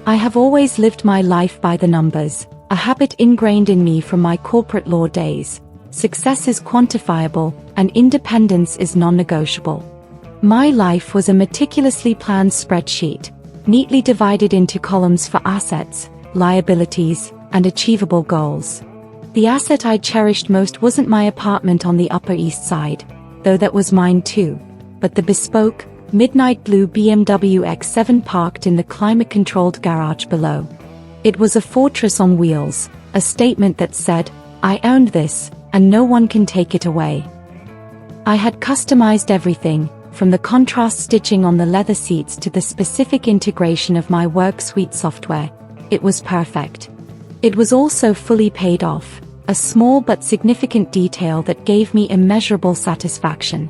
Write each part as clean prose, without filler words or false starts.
I have always lived my life by the numbers, a habit ingrained in me from my corporate law days. Success is quantifiable, and independence is non-negotiable. My life was a meticulously planned spreadsheet, neatly divided into columns for assets, liabilities, and achievable goals. The asset I cherished most wasn't my apartment on the Upper East Side, though that was mine too, but the bespoke, midnight blue BMW X7 parked in the climate-controlled garage below. It was a fortress on wheels, a statement that said, I owned this, and no one can take it away. I had customized everything, from the contrast stitching on the leather seats to the specific integration of my work suite software. It was perfect. It was also fully paid off, a small but significant detail that gave me immeasurable satisfaction.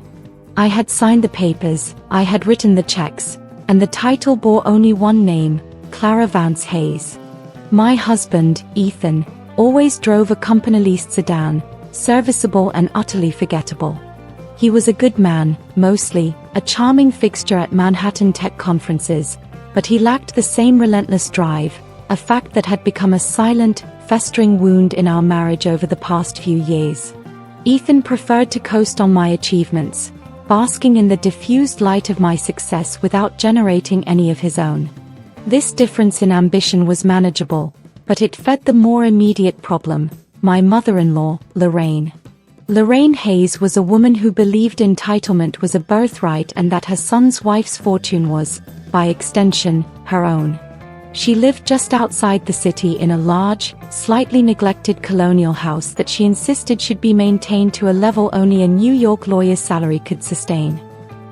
I had signed the papers, I had written the checks, and the title bore only one name, Clara Vance Hayes. My husband, Ethan, always drove a company-leased sedan, serviceable and utterly forgettable. He was a good man, mostly, a charming fixture at Manhattan tech conferences, but he lacked the same relentless drive, a fact that had become a silent, festering wound in our marriage over the past few years. Ethan preferred to coast on my achievements, basking in the diffused light of my success without generating any of his own. This difference in ambition was manageable, but it fed the more immediate problem, my mother-in-law, Lorraine. Lorraine Hayes was a woman who believed entitlement was a birthright and that her son's wife's fortune was, by extension, her own. She lived just outside the city in a large, slightly neglected colonial house that she insisted should be maintained to a level only a New York lawyer's salary could sustain.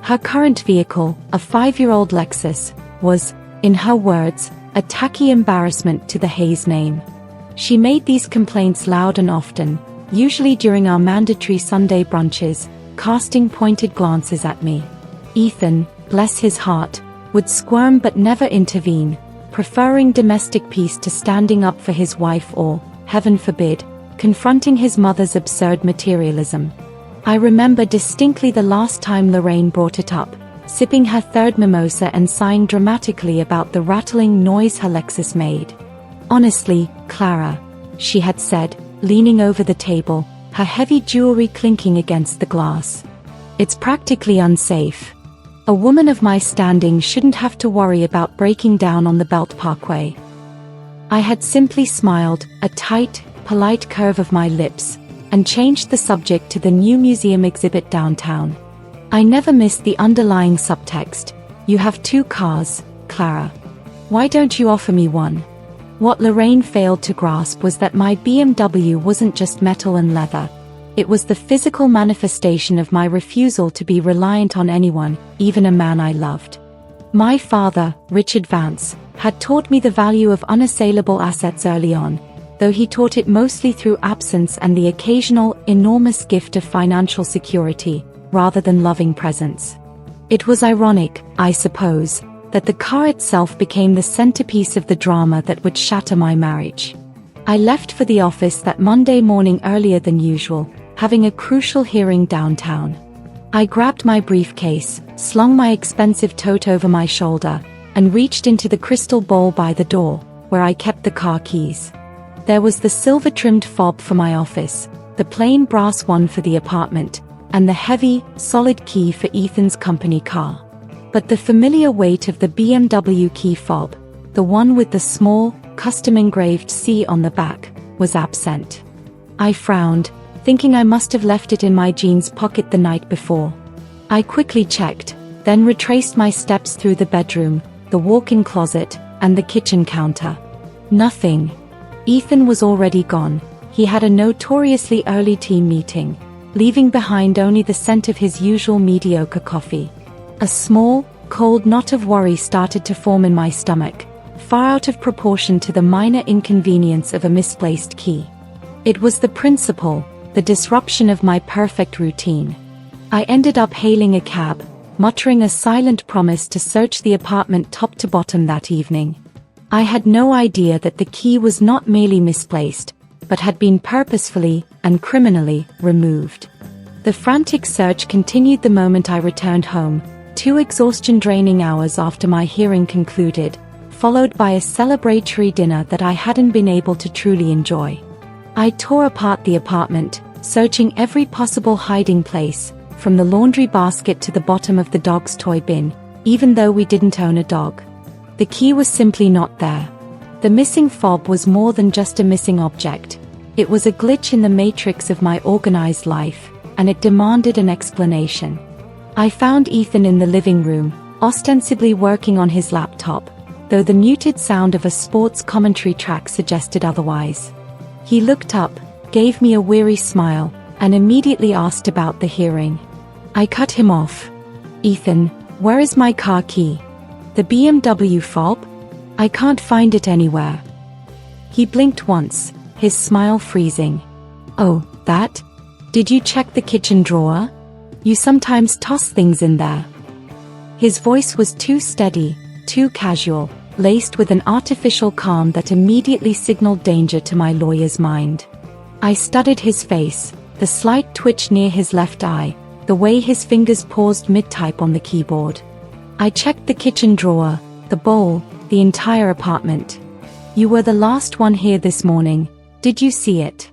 Her current vehicle, a 5-year-old Lexus, was, in her words, a tacky embarrassment to the Hayes name. She made these complaints loud and often, usually during our mandatory Sunday brunches, casting pointed glances at me. Ethan, bless his heart, would squirm but never intervene, preferring domestic peace to standing up for his wife or, heaven forbid, confronting his mother's absurd materialism. I remember distinctly the last time Lorraine brought it up, sipping her third mimosa and sighing dramatically about the rattling noise her Lexus made. Honestly, Clara, she had said, leaning over the table, her heavy jewelry clinking against the glass. It's practically unsafe. A woman of my standing shouldn't have to worry about breaking down on the Belt Parkway. I had simply smiled, a tight, polite curve of my lips, and changed the subject to the new museum exhibit downtown. I never missed the underlying subtext, you have 2 cars, Clara. Why don't you offer me one? What Lorraine failed to grasp was that my BMW wasn't just metal and leather. It was the physical manifestation of my refusal to be reliant on anyone, even a man I loved. My father, Richard Vance, had taught me the value of unassailable assets early on, though he taught it mostly through absence and the occasional, enormous gift of financial security, rather than loving presence. It was ironic, I suppose, that the car itself became the centerpiece of the drama that would shatter my marriage. I left for the office that Monday morning earlier than usual, having a crucial hearing downtown. I grabbed my briefcase, slung my expensive tote over my shoulder, and reached into the crystal bowl by the door, where I kept the car keys. There was the silver-trimmed fob for my office, the plain brass one for the apartment, and the heavy, solid key for Ethan's company car. But the familiar weight of the BMW key fob, the one with the small, custom-engraved C on the back, was absent. I frowned, thinking I must have left it in my jeans pocket the night before. I quickly checked, then retraced my steps through the bedroom, the walk-in closet, and the kitchen counter. Nothing. Ethan was already gone. He had a notoriously early team meeting, leaving behind only the scent of his usual mediocre coffee. A small, cold knot of worry started to form in my stomach, far out of proportion to the minor inconvenience of a misplaced key. It was the principle, the disruption of my perfect routine. I ended up hailing a cab, muttering a silent promise to search the apartment top to bottom that evening. I had no idea that the key was not merely misplaced, but had been purposefully and criminally removed. The frantic search continued the moment I returned home, 2 exhaustion-draining hours after my hearing concluded, followed by a celebratory dinner that I hadn't been able to truly enjoy. I tore apart the apartment, searching every possible hiding place, from the laundry basket to the bottom of the dog's toy bin, even though we didn't own a dog. The key was simply not there. The missing fob was more than just a missing object. It was a glitch in the matrix of my organized life, and it demanded an explanation. I found Ethan in the living room, ostensibly working on his laptop, though the muted sound of a sports commentary track suggested otherwise. He looked up, gave me a weary smile, and immediately asked about the hearing. I cut him off. "Ethan, where is my car key? The BMW fob? I can't find it anywhere." He blinked once, his smile freezing. "Oh, that? Did you check the kitchen drawer? You sometimes toss things in there." His voice was too steady, too casual, laced with an artificial calm that immediately signaled danger to my lawyer's mind. I studied his face, the slight twitch near his left eye, the way his fingers paused mid-type on the keyboard. I checked the kitchen drawer, the bowl, the entire apartment. "You were the last one here this morning. Did you see it?"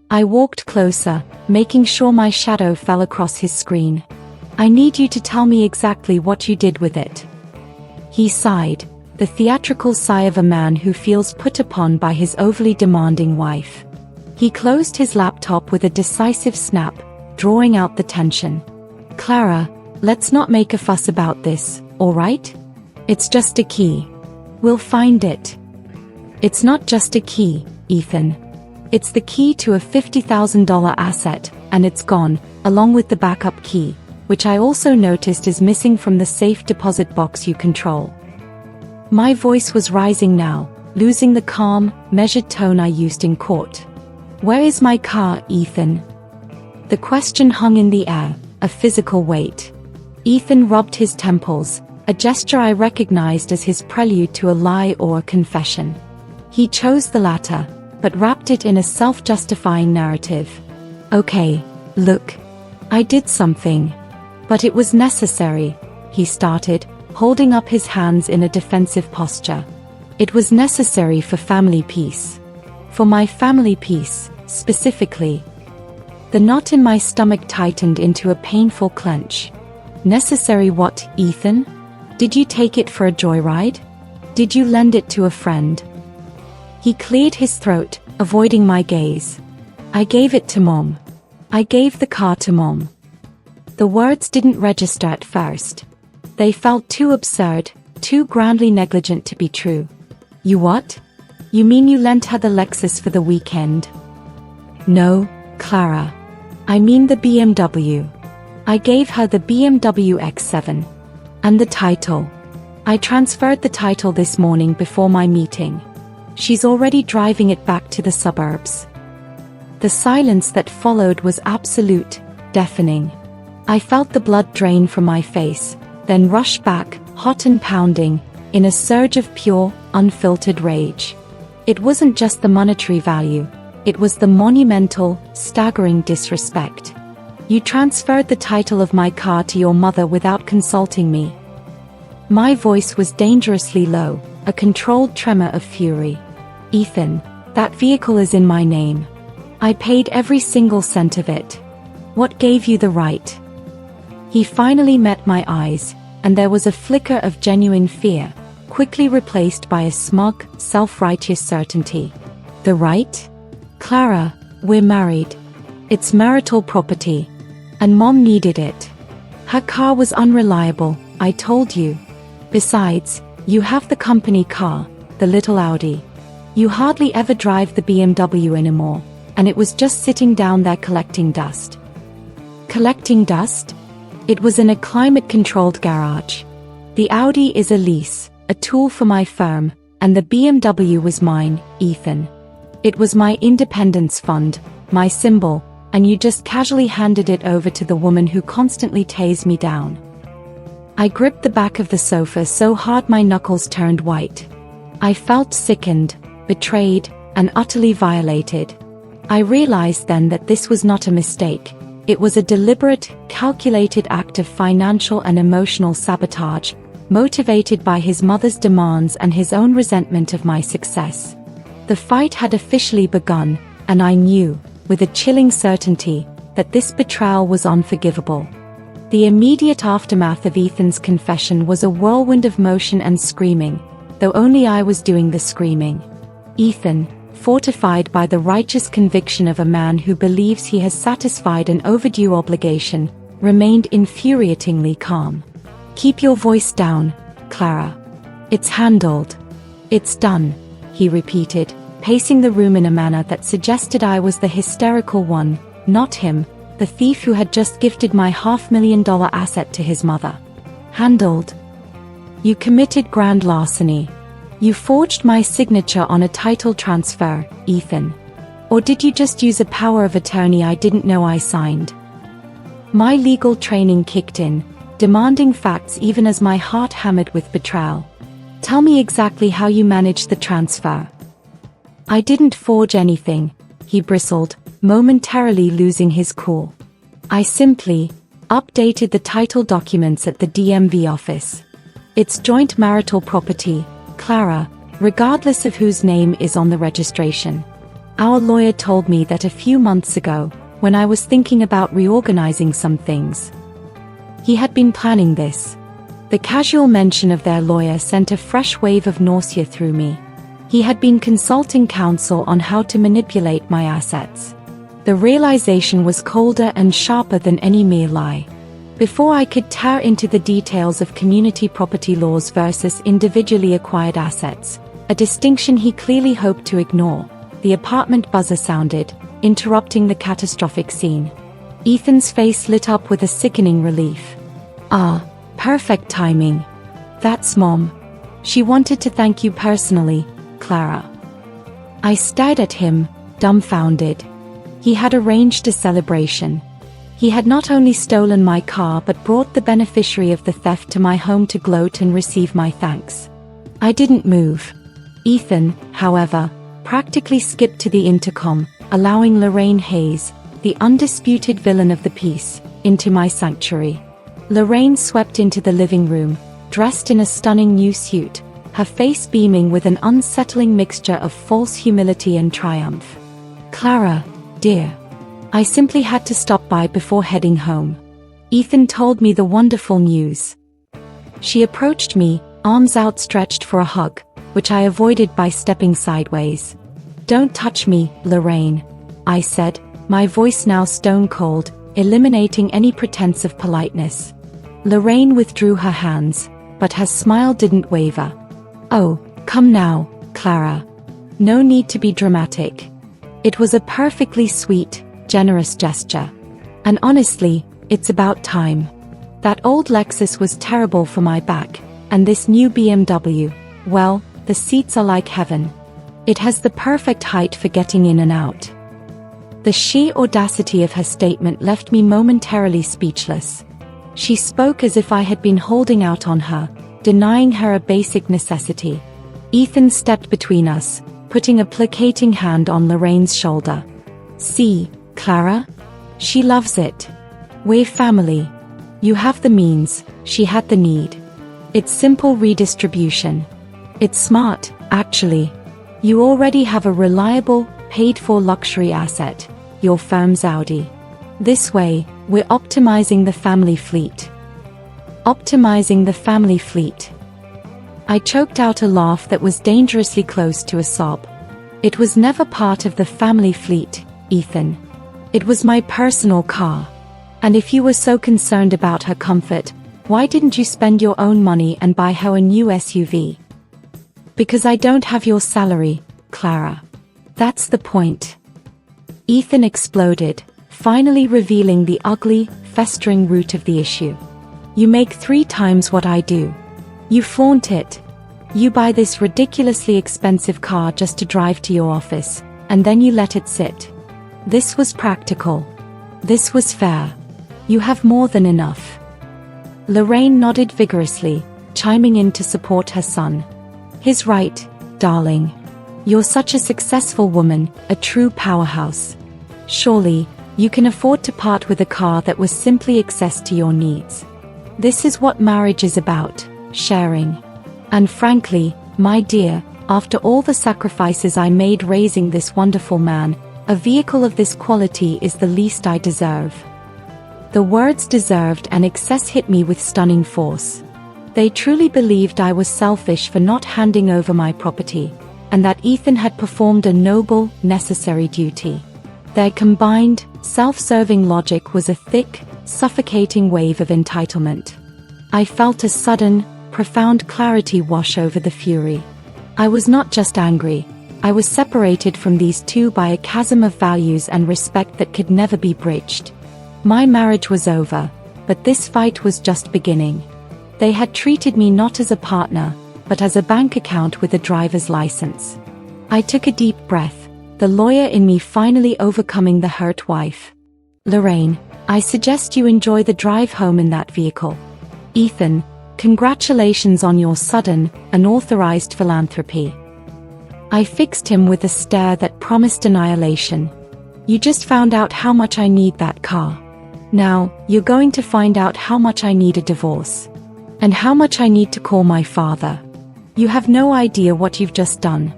I walked closer, making sure my shadow fell across his screen. "I need you to tell me exactly what you did with it." He sighed, the theatrical sigh of a man who feels put upon by his overly demanding wife. He closed his laptop with a decisive snap, drawing out the tension. "Clara, let's not make a fuss about this, all right? It's just a key. We'll find it." "It's not just a key, Ethan. It's the key to a $50,000 asset, and it's gone, along with the backup key, which I also noticed is missing from the safe deposit box you control." My voice was rising now, losing the calm, measured tone I used in court. "Where is my car, Ethan?" The question hung in the air, a physical weight. Ethan rubbed his temples, a gesture I recognized as his prelude to a lie or a confession. He chose the latter, but wrapped it in a self-justifying narrative. "Okay, look. I did something. But it was necessary," he started, holding up his hands in a defensive posture. "It was necessary for family peace. For my family peace, specifically." The knot in my stomach tightened into a painful clench. "Necessary what, Ethan? Did you take it for a joyride? Did you lend it to a friend?" He cleared his throat, avoiding my gaze. "I gave it to Mom. I gave the car to Mom." The words didn't register at first. They felt too absurd, too grandly negligent to be true. "You what? You mean you lent her the Lexus for the weekend?" "No, Clara. I mean the BMW. I gave her the BMW X7. And the title. I transferred the title this morning before my meeting. She's already driving it back to the suburbs." The silence that followed was absolute, deafening. I felt the blood drain from my face, then rush back, hot and pounding, in a surge of pure, unfiltered rage. It wasn't just the monetary value, it was the monumental, staggering disrespect. "You transferred the title of my car to your mother without consulting me." My voice was dangerously low, a controlled tremor of fury. "Ethan, that vehicle is in my name. I paid every single cent of it. What gave you the right?" He finally met my eyes, and there was a flicker of genuine fear, quickly replaced by a smug, self-righteous certainty. "The right? Clara, we're married. It's marital property. And Mom needed it. Her car was unreliable, I told you. Besides, you have the company car, the little Audi. You hardly ever drive the BMW anymore, and it was just sitting down there collecting dust." Collecting dust? It was in a climate-controlled garage. The Audi is a lease, a tool for my firm, and the BMW was mine, Ethan. It was my independence fund, my symbol, and you just casually handed it over to the woman who constantly tears me down. I gripped the back of the sofa so hard my knuckles turned white. I felt sickened, betrayed, and utterly violated. I realized then that this was not a mistake. It was a deliberate, calculated act of financial and emotional sabotage, motivated by his mother's demands and his own resentment of my success. The fight had officially begun, and I knew, with a chilling certainty, that this betrayal was unforgivable. The immediate aftermath of Ethan's confession was a whirlwind of motion and screaming, though only I was doing the screaming. Ethan, fortified by the righteous conviction of a man who believes he has satisfied an overdue obligation, remained infuriatingly calm. "Keep your voice down, Clara. It's handled. It's done," he repeated, pacing the room in a manner that suggested I was the hysterical one, not him, the thief who had just gifted my $500,000 asset to his mother. "Handled? You committed grand larceny. You forged my signature on a title transfer, Ethan. Or did you just use a power of attorney I didn't know I signed?" My legal training kicked in, demanding facts even as my heart hammered with betrayal. "Tell me exactly how you managed the transfer." "I didn't forge anything," he bristled, momentarily losing his cool. "I simply updated the title documents at the DMV office. It's joint marital property, Clara, regardless of whose name is on the registration. Our lawyer told me that a few months ago, when I was thinking about reorganizing some things." He had been planning this. The casual mention of their lawyer sent a fresh wave of nausea through me. He had been consulting counsel on how to manipulate my assets. The realization was colder and sharper than any mere lie. Before I could tear into the details of community property laws versus individually acquired assets, a distinction he clearly hoped to ignore, the apartment buzzer sounded, interrupting the catastrophic scene. Ethan's face lit up with a sickening relief. "Ah, perfect timing. That's Mom. She wanted to thank you personally, Clara." I stared at him, dumbfounded. He had arranged a celebration. He had not only stolen my car but brought the beneficiary of the theft to my home to gloat and receive my thanks. I didn't move. Ethan, however, practically skipped to the intercom, allowing Lorraine Hayes, the undisputed villain of the piece, into my sanctuary. Lorraine swept into the living room, dressed in a stunning new suit, her face beaming with an unsettling mixture of false humility and triumph. "Clara, dear. I simply had to stop by before heading home. Ethan told me the wonderful news." She approached me, arms outstretched for a hug, which I avoided by stepping sideways. "Don't touch me, Lorraine," I said, my voice now stone cold, eliminating any pretense of politeness. Lorraine withdrew her hands, but her smile didn't waver. "Oh, come now, Clara. No need to be dramatic." It was a perfectly sweet, generous gesture. And honestly, it's about time. That old Lexus was terrible for my back, and this new BMW, well, the seats are like heaven. It has the perfect height for getting in and out. The sheer audacity of her statement left me momentarily speechless. She spoke as if I had been holding out on her, denying her a basic necessity. Ethan stepped between us, putting a placating hand on Lorraine's shoulder. "See, Clara? She loves it. We're family. You have the means, she had the need. It's simple redistribution. It's smart, actually. You already have a reliable, paid-for luxury asset, your firm's Audi. This way, we're optimizing the family fleet." Optimizing the family fleet. I choked out a laugh that was dangerously close to a sob. "It was never part of the family fleet, Ethan. It was my personal car. And if you were so concerned about her comfort, why didn't you spend your own money and buy her a new SUV?" "Because I don't have your salary, Clara. That's the point." Ethan exploded, finally revealing the ugly, festering root of the issue. "You make 3 times what I do. You flaunt it. You buy this ridiculously expensive car just to drive to your office, and then you let it sit. This was practical. This was fair. You have more than enough." Lorraine nodded vigorously, chiming in to support her son. "He's right, darling. You're such a successful woman, a true powerhouse. Surely, you can afford to part with a car that was simply access to your needs. This is what marriage is about, sharing. And frankly, my dear, after all the sacrifices I made raising this wonderful man, a vehicle of this quality is the least I deserve." The words "deserved" and "excess" hit me with stunning force. They truly believed I was selfish for not handing over my property, and that Ethan had performed a noble, necessary duty. Their combined, self-serving logic was a thick, suffocating wave of entitlement. I felt a sudden, profound clarity wash over the fury. I was not just angry, I was separated from these two by a chasm of values and respect that could never be bridged. My marriage was over, but this fight was just beginning. They had treated me not as a partner, but as a bank account with a driver's license. I took a deep breath, the lawyer in me finally overcoming the hurt wife. "Lorraine, I suggest you enjoy the drive home in that vehicle." "Ethan, congratulations on your sudden, unauthorized philanthropy." I fixed him with a stare that promised annihilation. "You just found out how much I need that car. Now, you're going to find out how much I need a divorce. And how much I need to call my father. You have no idea what you've just done."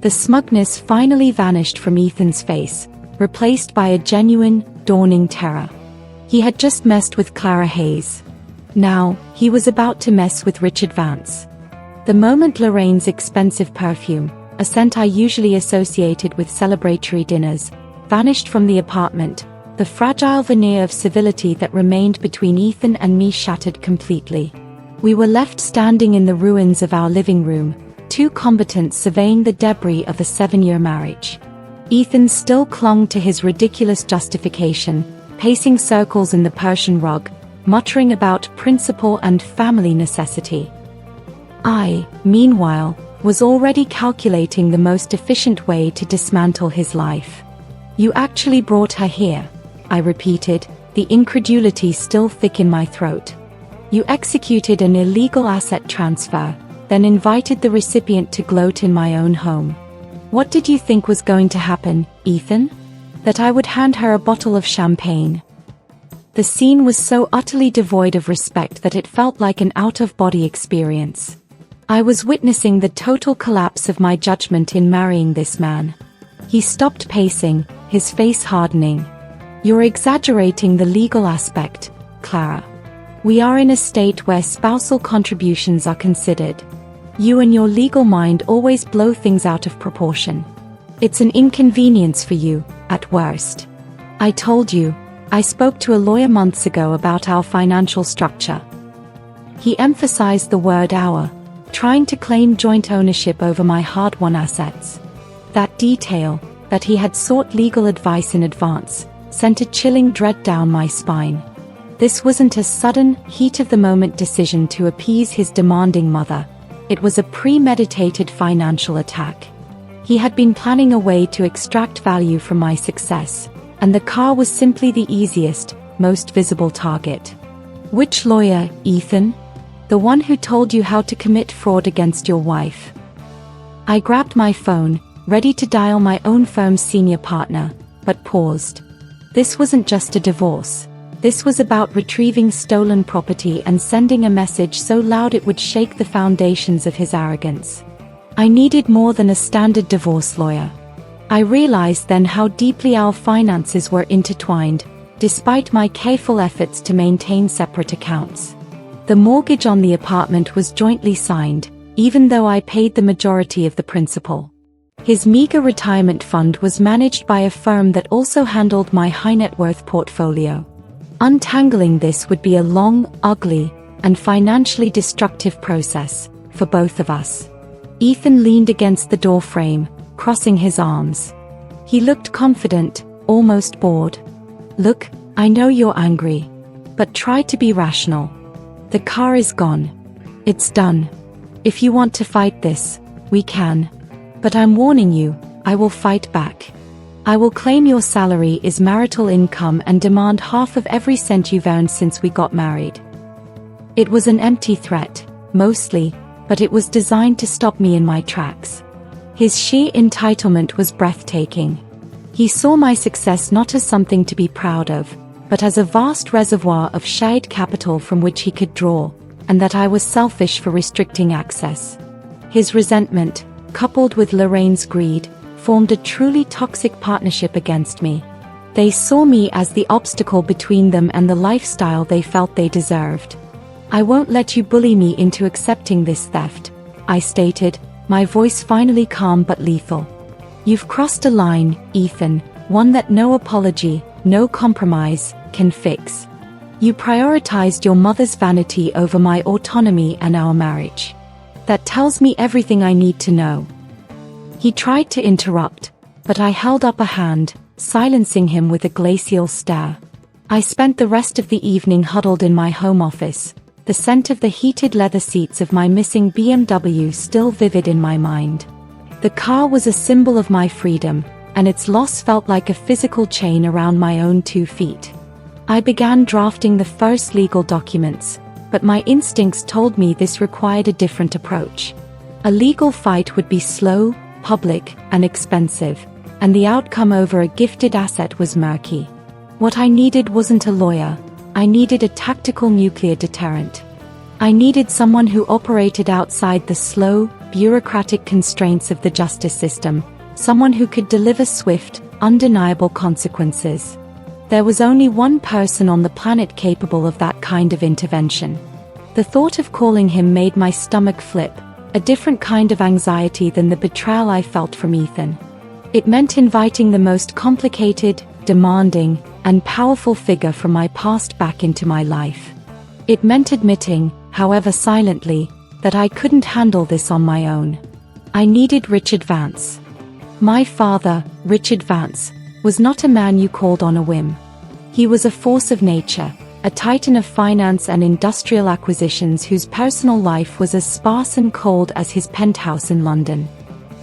The smugness finally vanished from Ethan's face, replaced by a genuine, dawning terror. He had just messed with Clara Hayes. Now, he was about to mess with Richard Vance. The moment Lorraine's expensive perfume, a scent I usually associated with celebratory dinners, vanished from the apartment, the fragile veneer of civility that remained between Ethan and me shattered completely. We were left standing in the ruins of our living room, two combatants surveying the debris of a 7-year marriage. Ethan still clung to his ridiculous justification, pacing circles in the Persian rug, muttering about principle and family necessity. I, meanwhile, was already calculating the most efficient way to dismantle his life. "You actually brought her here," I repeated, the incredulity still thick in my throat. "You executed an illegal asset transfer, then invited the recipient to gloat in my own home. What did you think was going to happen, Ethan? That I would hand her a bottle of champagne?" The scene was so utterly devoid of respect that it felt like an out-of-body experience. I was witnessing the total collapse of my judgment in marrying this man. He stopped pacing, his face hardening. "You're exaggerating the legal aspect, Clara. We are in a state where spousal contributions are considered. You and your legal mind always blow things out of proportion. It's an inconvenience for you, at worst. I told you, I spoke to a lawyer months ago about our financial structure." He emphasized the word "our," trying to claim joint ownership over my hard-won assets. That detail, that he had sought legal advice in advance, sent a chilling dread down my spine. This wasn't a sudden, heat-of-the-moment decision to appease his demanding mother. It was a premeditated financial attack. He had been planning a way to extract value from my success, and the car was simply the easiest, most visible target. "Which lawyer, Ethan? The one who told you how to commit fraud against your wife?" I grabbed my phone, ready to dial my own firm's senior partner, but paused. This wasn't just a divorce. This was about retrieving stolen property and sending a message so loud it would shake the foundations of his arrogance. I needed more than a standard divorce lawyer. I realized then how deeply our finances were intertwined, despite my careful efforts to maintain separate accounts. The mortgage on the apartment was jointly signed, even though I paid the majority of the principal. His meager retirement fund was managed by a firm that also handled my high-net-worth portfolio. Untangling this would be a long, ugly, and financially destructive process, for both of us. Ethan leaned against the door frame, crossing his arms. He looked confident, almost bored. "Look, I know you're angry. But try to be rational. The car is gone. It's done. If you want to fight this, we can. But I'm warning you, I will fight back. I will claim your salary is marital income and demand half of every cent you've earned since we got married." It was an empty threat, mostly, but it was designed to stop me in my tracks. His sheer entitlement was breathtaking. He saw my success not as something to be proud of, but as a vast reservoir of shared capital from which he could draw, and that I was selfish for restricting access. His resentment, coupled with Lorraine's greed, formed a truly toxic partnership against me. They saw me as the obstacle between them and the lifestyle they felt they deserved. "I won't let you bully me into accepting this theft," I stated, my voice finally calm but lethal. "You've crossed a line, Ethan, one that no apology, no compromise, can fix. You prioritized your mother's vanity over my autonomy and our marriage. That tells me everything I need to know." He tried to interrupt, but I held up a hand, silencing him with a glacial stare. I spent the rest of the evening huddled in my home office, the scent of the heated leather seats of my missing BMW still vivid in my mind. The car was a symbol of my freedom, and its loss felt like a physical chain around my own 2 feet. I began drafting the first legal documents, but my instincts told me this required a different approach. A legal fight would be slow, public, and expensive, and the outcome over a gifted asset was murky. What I needed wasn't a lawyer, I needed a tactical nuclear deterrent. I needed someone who operated outside the slow, bureaucratic constraints of the justice system, someone who could deliver swift, undeniable consequences. There was only one person on the planet capable of that kind of intervention. The thought of calling him made my stomach flip, a different kind of anxiety than the betrayal I felt from Ethan. It meant inviting the most complicated, demanding, and powerful figure from my past back into my life. It meant admitting, however silently, that I couldn't handle this on my own. I needed Richard Vance. My father, Richard Vance, was not a man you called on a whim. He was a force of nature, a titan of finance and industrial acquisitions whose personal life was as sparse and cold as his penthouse in London.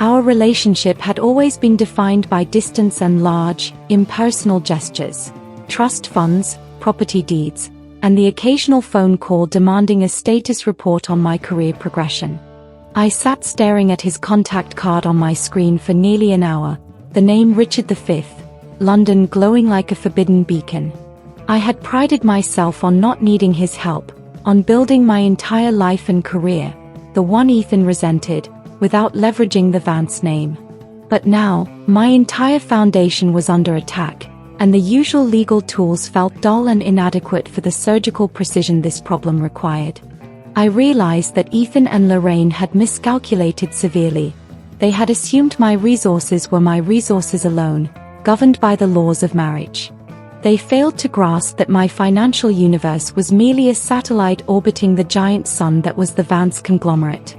Our relationship had always been defined by distance and large, impersonal gestures, trust funds, property deeds, and the occasional phone call demanding a status report on my career progression. I sat staring at his contact card on my screen for nearly an hour, the name Richard V, London glowing like a forbidden beacon. I had prided myself on not needing his help, on building my entire life and career, the one Ethan resented, without leveraging the Vance name. But now, my entire foundation was under attack, and the usual legal tools felt dull and inadequate for the surgical precision this problem required. I realized that Ethan and Lorraine had miscalculated severely. They had assumed my resources were my resources alone, governed by the laws of marriage. They failed to grasp that my financial universe was merely a satellite orbiting the giant sun that was the Vance conglomerate.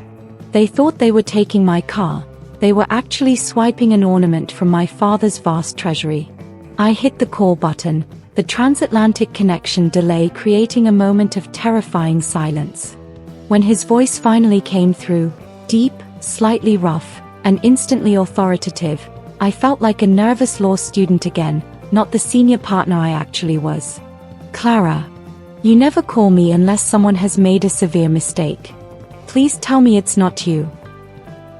They thought they were taking my car, they were actually swiping an ornament from my father's vast treasury. I hit the call button, the transatlantic connection delay creating a moment of terrifying silence. When his voice finally came through, deep, slightly rough, and instantly authoritative, I felt like a nervous law student again, not the senior partner I actually was. "Clara, you never call me unless someone has made a severe mistake. Please tell me it's not you."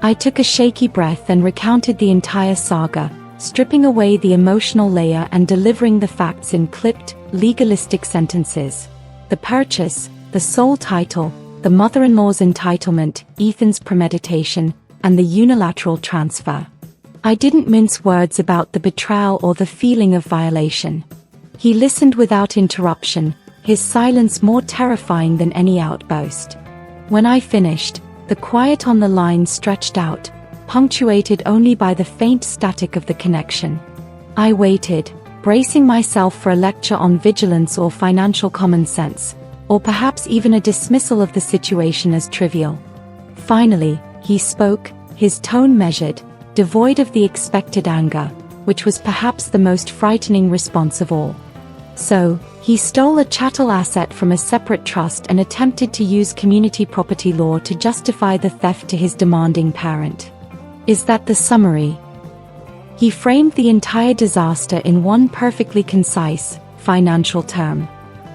I took a shaky breath and recounted the entire saga, stripping away the emotional layer and delivering the facts in clipped, legalistic sentences. The purchase, the sole title, the mother-in-law's entitlement, Ethan's premeditation, and the unilateral transfer. I didn't mince words about the betrayal or the feeling of violation. He listened without interruption, his silence more terrifying than any outburst. When I finished, the quiet on the line stretched out, punctuated only by the faint static of the connection. I waited, bracing myself for a lecture on vigilance or financial common sense, or perhaps even a dismissal of the situation as trivial. Finally, he spoke, his tone measured, devoid of the expected anger, which was perhaps the most frightening response of all. "So, he stole a chattel asset from a separate trust and attempted to use community property law to justify the theft to his demanding parent. Is that the summary?" He framed the entire disaster in one perfectly concise, financial term.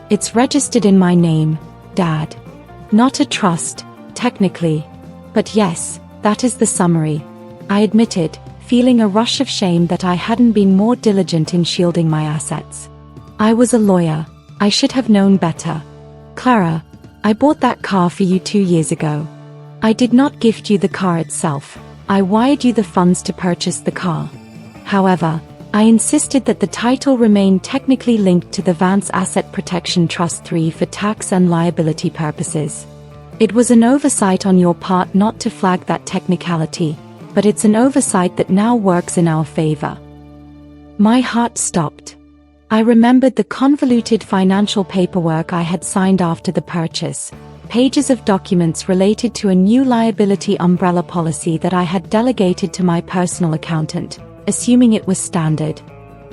"It's registered in my name, Dad. Not a trust, technically. But yes, that is the summary," I admitted, feeling a rush of shame that I hadn't been more diligent in shielding my assets. "I was a lawyer. I should have known better. Clara, I bought that car for you 2 years ago. I did not gift you the car itself. I wired you the funds to purchase the car. However, I insisted that the title remain technically linked to the Vance Asset Protection Trust 3 for tax and liability purposes. It was an oversight on your part not to flag that technicality, but it's an oversight that now works in our favor. My heart stopped. I remembered the convoluted financial paperwork I had signed after the purchase, pages of documents related to a new liability umbrella policy that I had delegated to my personal accountant, assuming it was standard.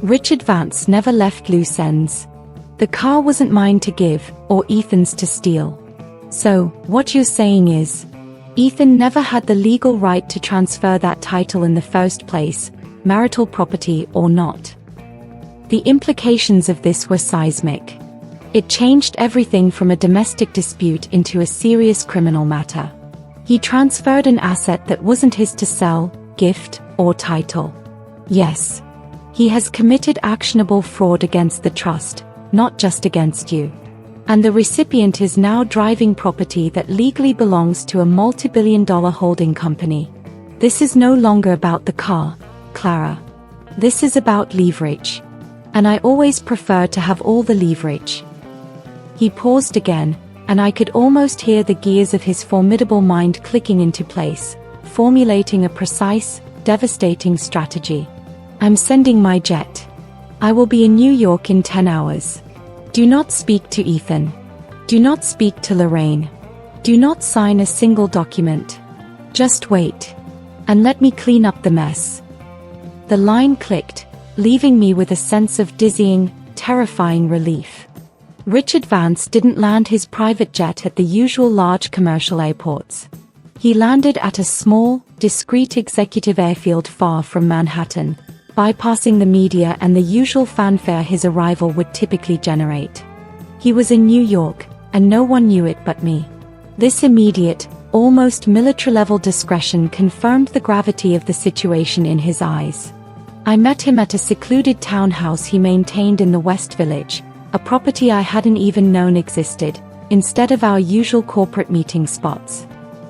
Richard Vance never left loose ends. The car wasn't mine to give, or Ethan's to steal. So, what you're saying is, Ethan never had the legal right to transfer that title in the first place, marital property or not. The implications of this were seismic. It changed everything from a domestic dispute into a serious criminal matter. He transferred an asset that wasn't his to sell, gift, or title. Yes. He has committed actionable fraud against the trust, not just against you. And the recipient is now driving property that legally belongs to a multi-billion-dollar holding company. This is no longer about the car, Clara. This is about leverage. And I always prefer to have all the leverage. He paused again, and I could almost hear the gears of his formidable mind clicking into place, formulating a precise, devastating strategy. I'm sending my jet. I will be in New York in 10 hours. Do not speak to Ethan. Do not speak to Lorraine. Do not sign a single document. Just wait. And let me clean up the mess. The line clicked, leaving me with a sense of dizzying, terrifying relief. Richard Vance didn't land his private jet at the usual large commercial airports. He landed at a small, discreet executive airfield far from Manhattan, bypassing the media and the usual fanfare his arrival would typically generate. He was in New York, and no one knew it but me. This immediate, almost military-level discretion confirmed the gravity of the situation in his eyes. I met him at a secluded townhouse he maintained in the West Village, a property I hadn't even known existed, instead of our usual corporate meeting spots.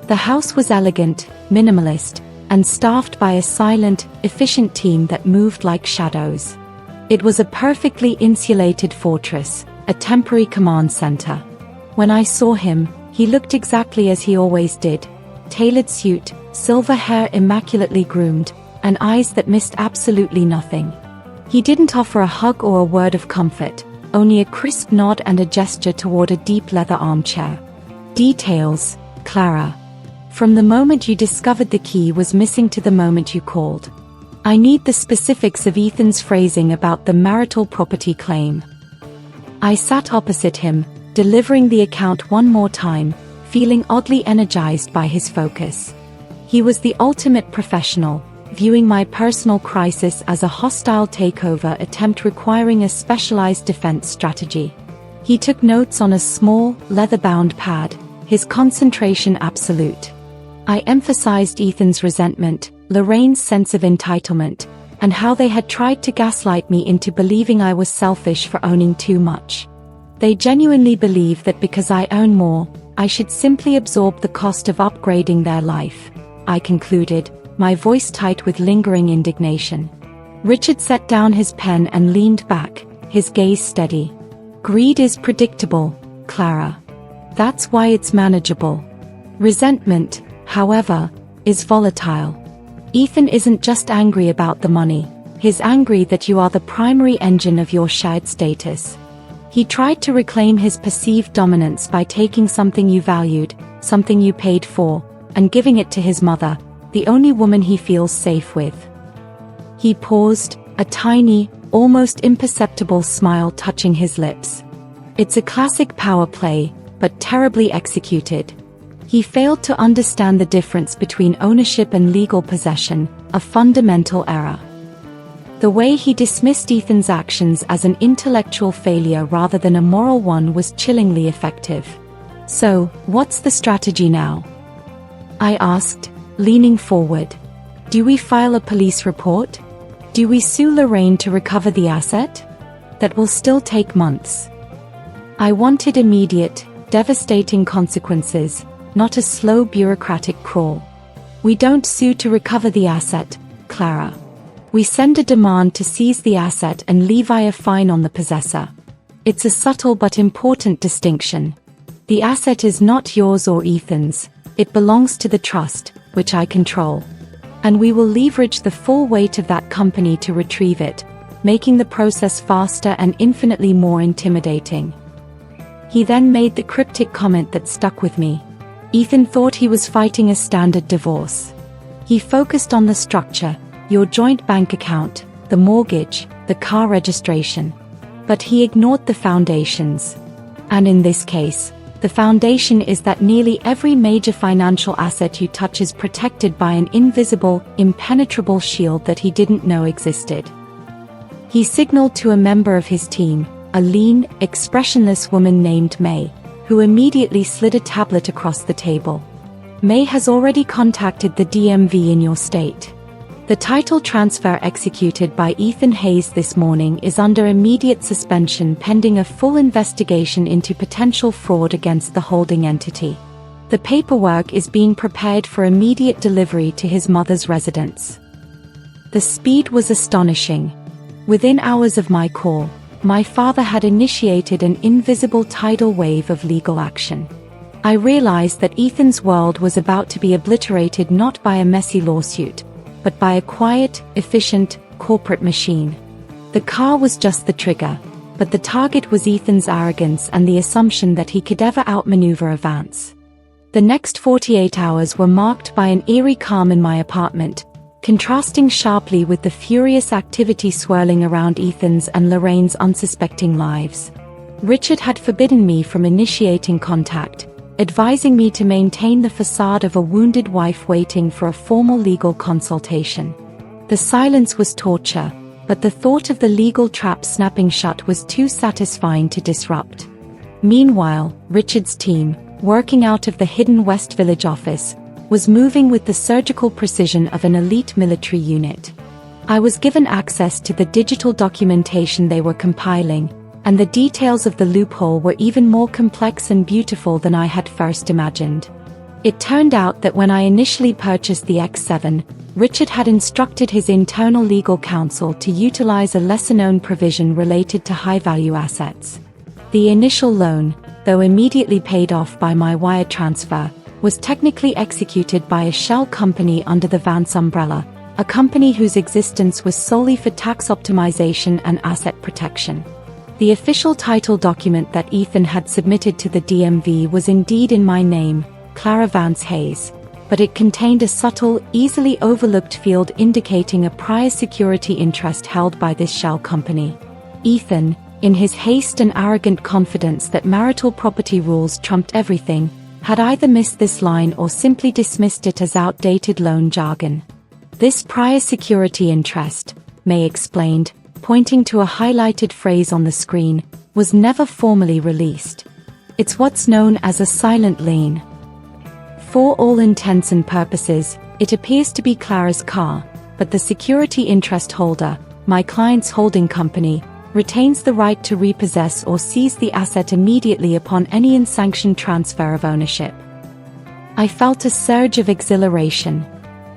The house was elegant, minimalist, and staffed by a silent, efficient team that moved like shadows. It was a perfectly insulated fortress, a temporary command center. When I saw him, he looked exactly as he always did. Tailored suit, silver hair immaculately groomed, and eyes that missed absolutely nothing. He didn't offer a hug or a word of comfort, only a crisp nod and a gesture toward a deep leather armchair. Details, Clara. From the moment you discovered the key was missing to the moment you called. I need the specifics of Ethan's phrasing about the marital property claim. I sat opposite him, delivering the account one more time, feeling oddly energized by his focus. He was the ultimate professional, viewing my personal crisis as a hostile takeover attempt requiring a specialized defense strategy. He took notes on a small, leather-bound pad, his concentration absolute. I emphasized Ethan's resentment, Lorraine's sense of entitlement, and how they had tried to gaslight me into believing I was selfish for owning too much. They genuinely believe that because I own more, I should simply absorb the cost of upgrading their life, I concluded, my voice tight with lingering indignation. Richard set down his pen and leaned back, his gaze steady. Greed is predictable, Clara. That's why it's manageable. Resentment, however, is volatile. Ethan isn't just angry about the money, he's angry that you are the primary engine of your shared status. He tried to reclaim his perceived dominance by taking something you valued, something you paid for, and giving it to his mother, the only woman he feels safe with. He paused, a tiny, almost imperceptible smile touching his lips. It's a classic power play, but terribly executed. He failed to understand the difference between ownership and legal possession, a fundamental error. The way he dismissed Ethan's actions as an intellectual failure rather than a moral one was chillingly effective. So, what's the strategy now? I asked, leaning forward. Do we file a police report? Do we sue Lorraine to recover the asset? That will still take months. I wanted immediate, devastating consequences, not a slow bureaucratic crawl. We don't sue to recover the asset, Clara. We send a demand to seize the asset and levy a fine on the possessor. It's a subtle but important distinction. The asset is not yours or Ethan's, it belongs to the trust, which I control. And we will leverage the full weight of that company to retrieve it, making the process faster and infinitely more intimidating. He then made the cryptic comment that stuck with me. Ethan thought he was fighting a standard divorce. He focused on the structure, your joint bank account, the mortgage, the car registration. But he ignored the foundations. And in this case, the foundation is that nearly every major financial asset you touch is protected by an invisible, impenetrable shield that he didn't know existed. He signaled to a member of his team, a lean, expressionless woman named May, who immediately slid a tablet across the table. May has already contacted the DMV in your state. The title transfer executed by Ethan Hayes this morning is under immediate suspension pending a full investigation into potential fraud against the holding entity. The paperwork is being prepared for immediate delivery to his mother's residence. The speed was astonishing. Within hours of my call, my father had initiated an invisible tidal wave of legal action. I realized that Ethan's world was about to be obliterated not by a messy lawsuit, but by a quiet, efficient, corporate machine. The car was just the trigger, but the target was Ethan's arrogance and the assumption that he could ever outmaneuver Vance. The next 48 hours were marked by an eerie calm in my apartment, contrasting sharply with the furious activity swirling around Ethan's and Lorraine's unsuspecting lives. Richard had forbidden me from initiating contact, advising me to maintain the facade of a wounded wife waiting for a formal legal consultation. The silence was torture, but the thought of the legal trap snapping shut was too satisfying to disrupt. Meanwhile, Richard's team, working out of the hidden West Village office, was moving with the surgical precision of an elite military unit. I was given access to the digital documentation they were compiling, and the details of the loophole were even more complex and beautiful than I had first imagined. It turned out that when I initially purchased the X7, Richard had instructed his internal legal counsel to utilize a lesser-known provision related to high-value assets. The initial loan, though immediately paid off by my wire transfer, was technically executed by a shell company under the Vance umbrella, a company whose existence was solely for tax optimization and asset protection. The official title document that Ethan had submitted to the DMV was indeed in my name, Clara Vance Hayes, but it contained a subtle, easily overlooked field indicating a prior security interest held by this shell company. Ethan, in his haste and arrogant confidence that marital property rules trumped everything, had either missed this line or simply dismissed it as outdated loan jargon. This prior security interest, May explained, pointing to a highlighted phrase on the screen, was never formally released. It's what's known as a silent lien. For all intents and purposes, it appears to be Clara's car, but the security interest holder, my client's holding company, retains the right to repossess or seize the asset immediately upon any unsanctioned transfer of ownership. I felt a surge of exhilaration.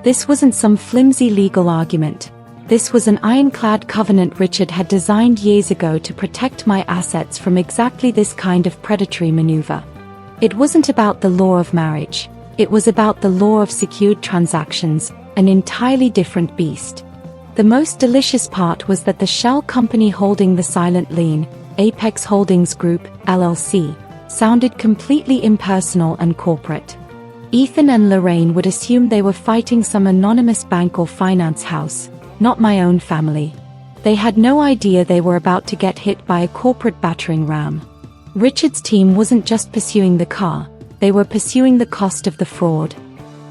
This wasn't some flimsy legal argument. This was an ironclad covenant Richard had designed years ago to protect my assets from exactly this kind of predatory maneuver. It wasn't about the law of marriage. It was about the law of secured transactions, an entirely different beast. The most delicious part was that the shell company holding the silent lien, Apex Holdings Group, LLC, sounded completely impersonal and corporate. Ethan and Lorraine would assume they were fighting some anonymous bank or finance house, not my own family. They had no idea they were about to get hit by a corporate battering ram. Richard's team wasn't just pursuing the car, they were pursuing the cost of the fraud.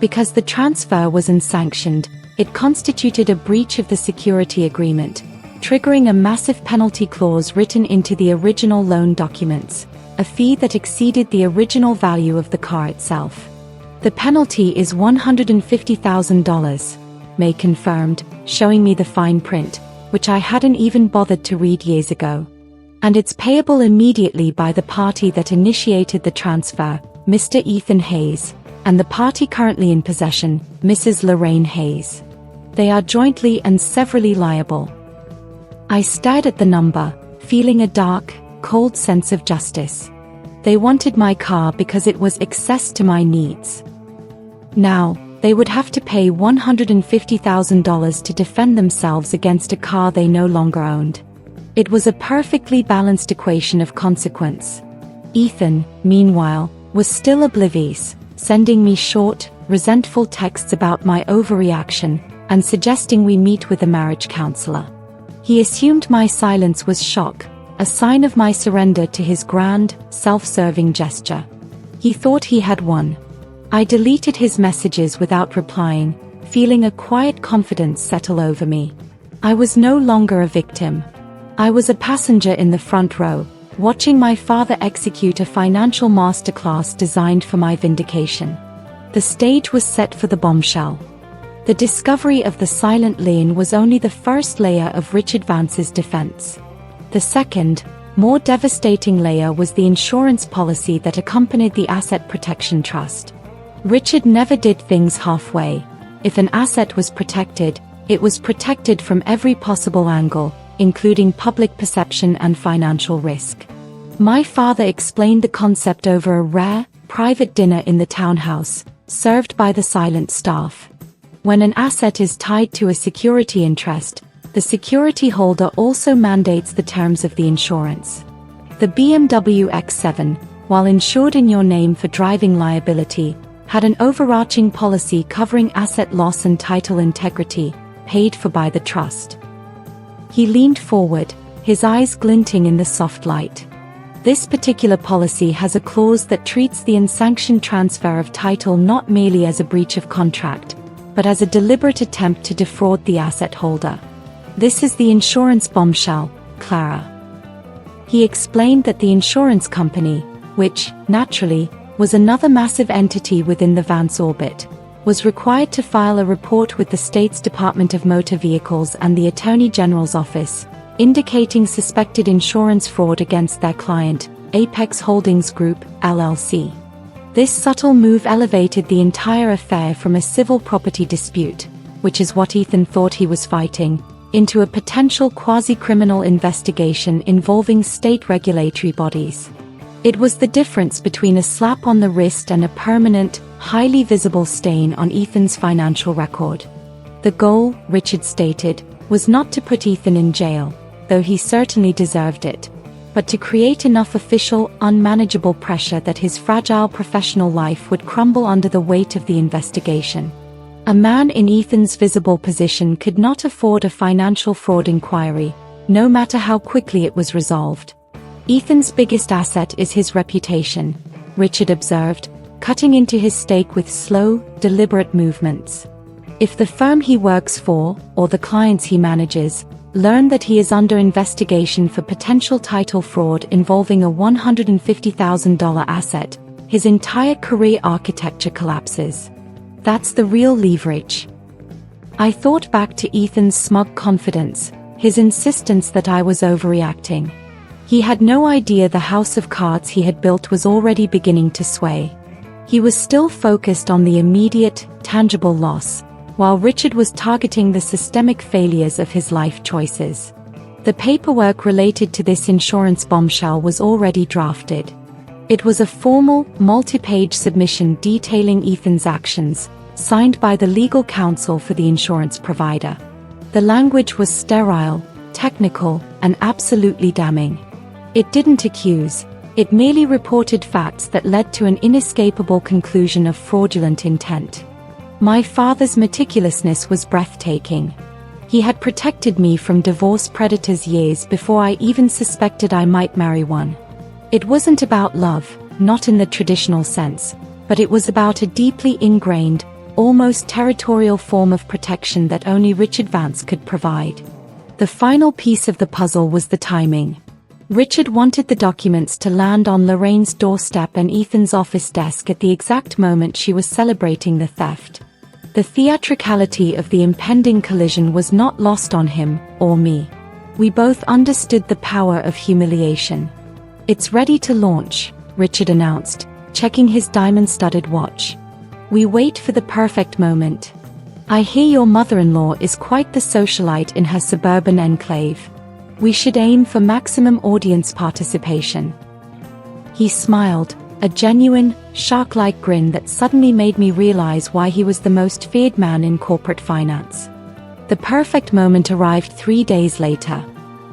Because the transfer was unsanctioned, it constituted a breach of the security agreement, triggering a massive penalty clause written into the original loan documents, a fee that exceeded the original value of the car itself. The penalty is $150,000, May confirmed, showing me the fine print, which I hadn't even bothered to read years ago. And it's payable immediately by the party that initiated the transfer, Mr. Ethan Hayes, and the party currently in possession, Mrs. Lorraine Hayes. They are jointly and severally liable. I stared at the number, feeling a dark, cold sense of justice. They wanted my car because it was excess to my needs. Now, they would have to pay $150,000 to defend themselves against a car they no longer owned. It was a perfectly balanced equation of consequence. Ethan, meanwhile, was still oblivious, sending me short, resentful texts about my overreaction, and suggesting we meet with a marriage counselor. He assumed my silence was shock, a sign of my surrender to his grand, self-serving gesture. He thought he had won. I deleted his messages without replying, feeling a quiet confidence settle over me. I was no longer a victim. I was a passenger in the front row, watching my father execute a financial masterclass designed for my vindication. The stage was set for the bombshell. The discovery of the silent lien was only the first layer of Richard Vance's defense. The second, more devastating layer was the insurance policy that accompanied the Asset Protection Trust. Richard never did things halfway. If an asset was protected, it was protected from every possible angle, including public perception and financial risk. My father explained the concept over a rare, private dinner in the townhouse, served by the silent staff. When an asset is tied to a security interest, the security holder also mandates the terms of the insurance. The BMW X7, while insured in your name for driving liability, had an overarching policy covering asset loss and title integrity, paid for by the trust. He leaned forward, his eyes glinting in the soft light. This particular policy has a clause that treats the unsanctioned transfer of title not merely as a breach of contract, but as a deliberate attempt to defraud the asset holder. This is the insurance bombshell, Clara. He explained that the insurance company, which, naturally, was another massive entity within the Vance orbit, was required to file a report with the state's Department of Motor Vehicles and the Attorney General's office, indicating suspected insurance fraud against their client, Apex Holdings Group, LLC. This subtle move elevated the entire affair from a civil property dispute, which is what Ethan thought he was fighting, into a potential quasi-criminal investigation involving state regulatory bodies. It was the difference between a slap on the wrist and a permanent, highly visible stain on Ethan's financial record. The goal, Richard stated, was not to put Ethan in jail, though he certainly deserved it, but to create enough official, unmanageable pressure that his fragile professional life would crumble under the weight of the investigation. A man in Ethan's visible position could not afford a financial fraud inquiry, no matter how quickly it was resolved. Ethan's biggest asset is his reputation, Richard observed, cutting into his stake with slow, deliberate movements. If the firm he works for, or the clients he manages, learn that he is under investigation for potential title fraud involving a $150,000 asset, his entire career architecture collapses. That's the real leverage. I thought back to Ethan's smug confidence, his insistence that I was overreacting. He had no idea the house of cards he had built was already beginning to sway. He was still focused on the immediate, tangible loss, while Richard was targeting the systemic failures of his life choices. The paperwork related to this insurance bombshell was already drafted. It was a formal, multi-page submission detailing Ethan's actions, signed by the legal counsel for the insurance provider. The language was sterile, technical, and absolutely damning. It didn't accuse, it merely reported facts that led to an inescapable conclusion of fraudulent intent. My father's meticulousness was breathtaking. He had protected me from divorce predators years before I even suspected I might marry one. It wasn't about love, not in the traditional sense, but it was about a deeply ingrained, almost territorial form of protection that only Richard Vance could provide. The final piece of the puzzle was the timing. Richard wanted the documents to land on Lorraine's doorstep and Ethan's office desk at the exact moment she was celebrating the theft. The theatricality of the impending collision was not lost on him, or me. We both understood the power of humiliation. "It's ready to launch," Richard announced, checking his diamond-studded watch. "We wait for the perfect moment. I hear your mother-in-law is quite the socialite in her suburban enclave. We should aim for maximum audience participation." He smiled, a genuine, shark-like grin that suddenly made me realize why he was the most feared man in corporate finance. The perfect moment arrived 3 days later.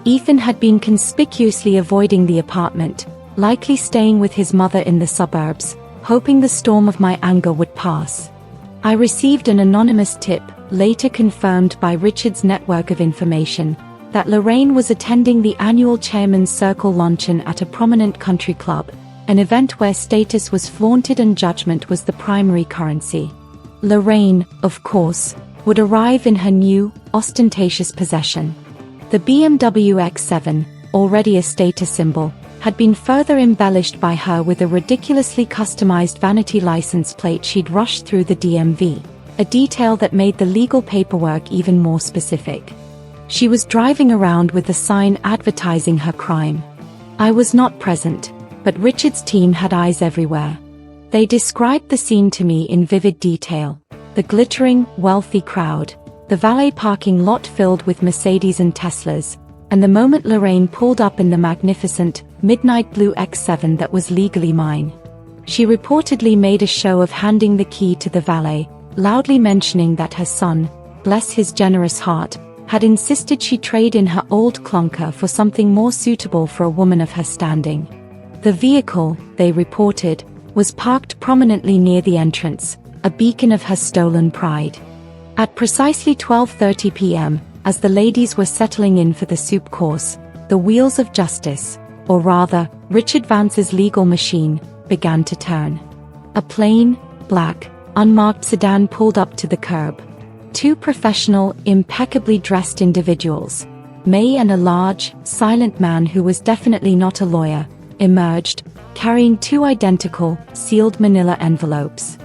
Ethan had been conspicuously avoiding the apartment, likely staying with his mother in the suburbs, hoping the storm of my anger would pass. I received an anonymous tip, later confirmed by Richard's network of information, that Lorraine was attending the annual Chairman's Circle luncheon at a prominent country club, an event where status was flaunted and judgment was the primary currency. Lorraine, of course, would arrive in her new, ostentatious possession. The BMW X7, already a status symbol, had been further embellished by her with a ridiculously customized vanity license plate she'd rushed through the DMV, a detail that made the legal paperwork even more specific. She was driving around with a sign advertising her crime. I was not present, but Richard's team had eyes everywhere. They described the scene to me in vivid detail: the glittering, wealthy crowd, the valet parking lot filled with Mercedes and Teslas, and the moment Lorraine pulled up in the magnificent, midnight blue X7 that was legally mine. She reportedly made a show of handing the key to the valet, loudly mentioning that her son, bless his generous heart, had insisted she trade in her old clunker for something more suitable for a woman of her standing. The vehicle, they reported, was parked prominently near the entrance, a beacon of her stolen pride. At precisely 12:30 p.m., as the ladies were settling in for the soup course, the wheels of justice, or rather, Richard Vance's legal machine, began to turn. A plain, black, unmarked sedan pulled up to the curb. Two professional, impeccably dressed individuals, May and a large, silent man who was definitely not a lawyer, emerged, carrying two identical, sealed manila envelopes.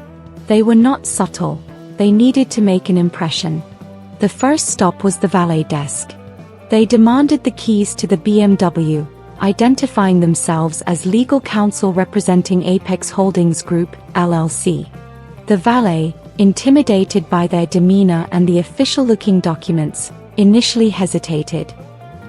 They were not subtle. They needed to make an impression. The first stop was the valet desk. They demanded the keys to the BMW, identifying themselves as legal counsel representing Apex Holdings Group, LLC. The valet, intimidated by their demeanor and the official-looking documents, initially hesitated.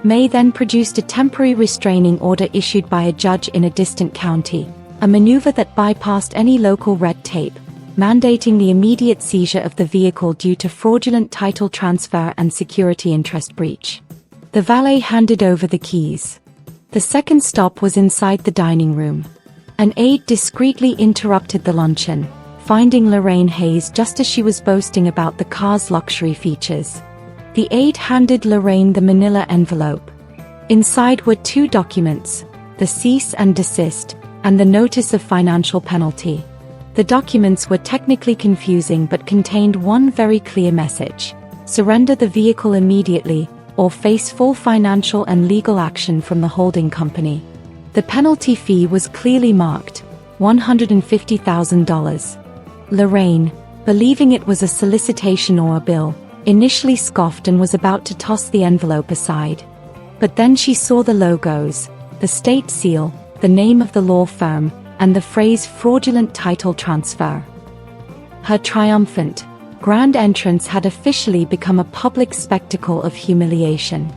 May then produced a temporary restraining order issued by a judge in a distant county, a maneuver that bypassed any local red tape, mandating the immediate seizure of the vehicle due to fraudulent title transfer and security interest breach. The valet handed over the keys. The second stop was inside the dining room. An aide discreetly interrupted the luncheon, finding Lorraine Hayes just as she was boasting about the car's luxury features. The aide handed Lorraine the manila envelope. Inside were two documents, the cease and desist, and the notice of financial penalty. The documents were technically confusing but contained one very clear message: surrender the vehicle immediately, or face full financial and legal action from the holding company. The penalty fee was clearly marked, $150,000. Lorraine, believing it was a solicitation or a bill, initially scoffed and was about to toss the envelope aside. But then she saw the logos, the state seal, the name of the law firm, and the phrase fraudulent title transfer. Her triumphant, grand entrance had officially become a public spectacle of humiliation.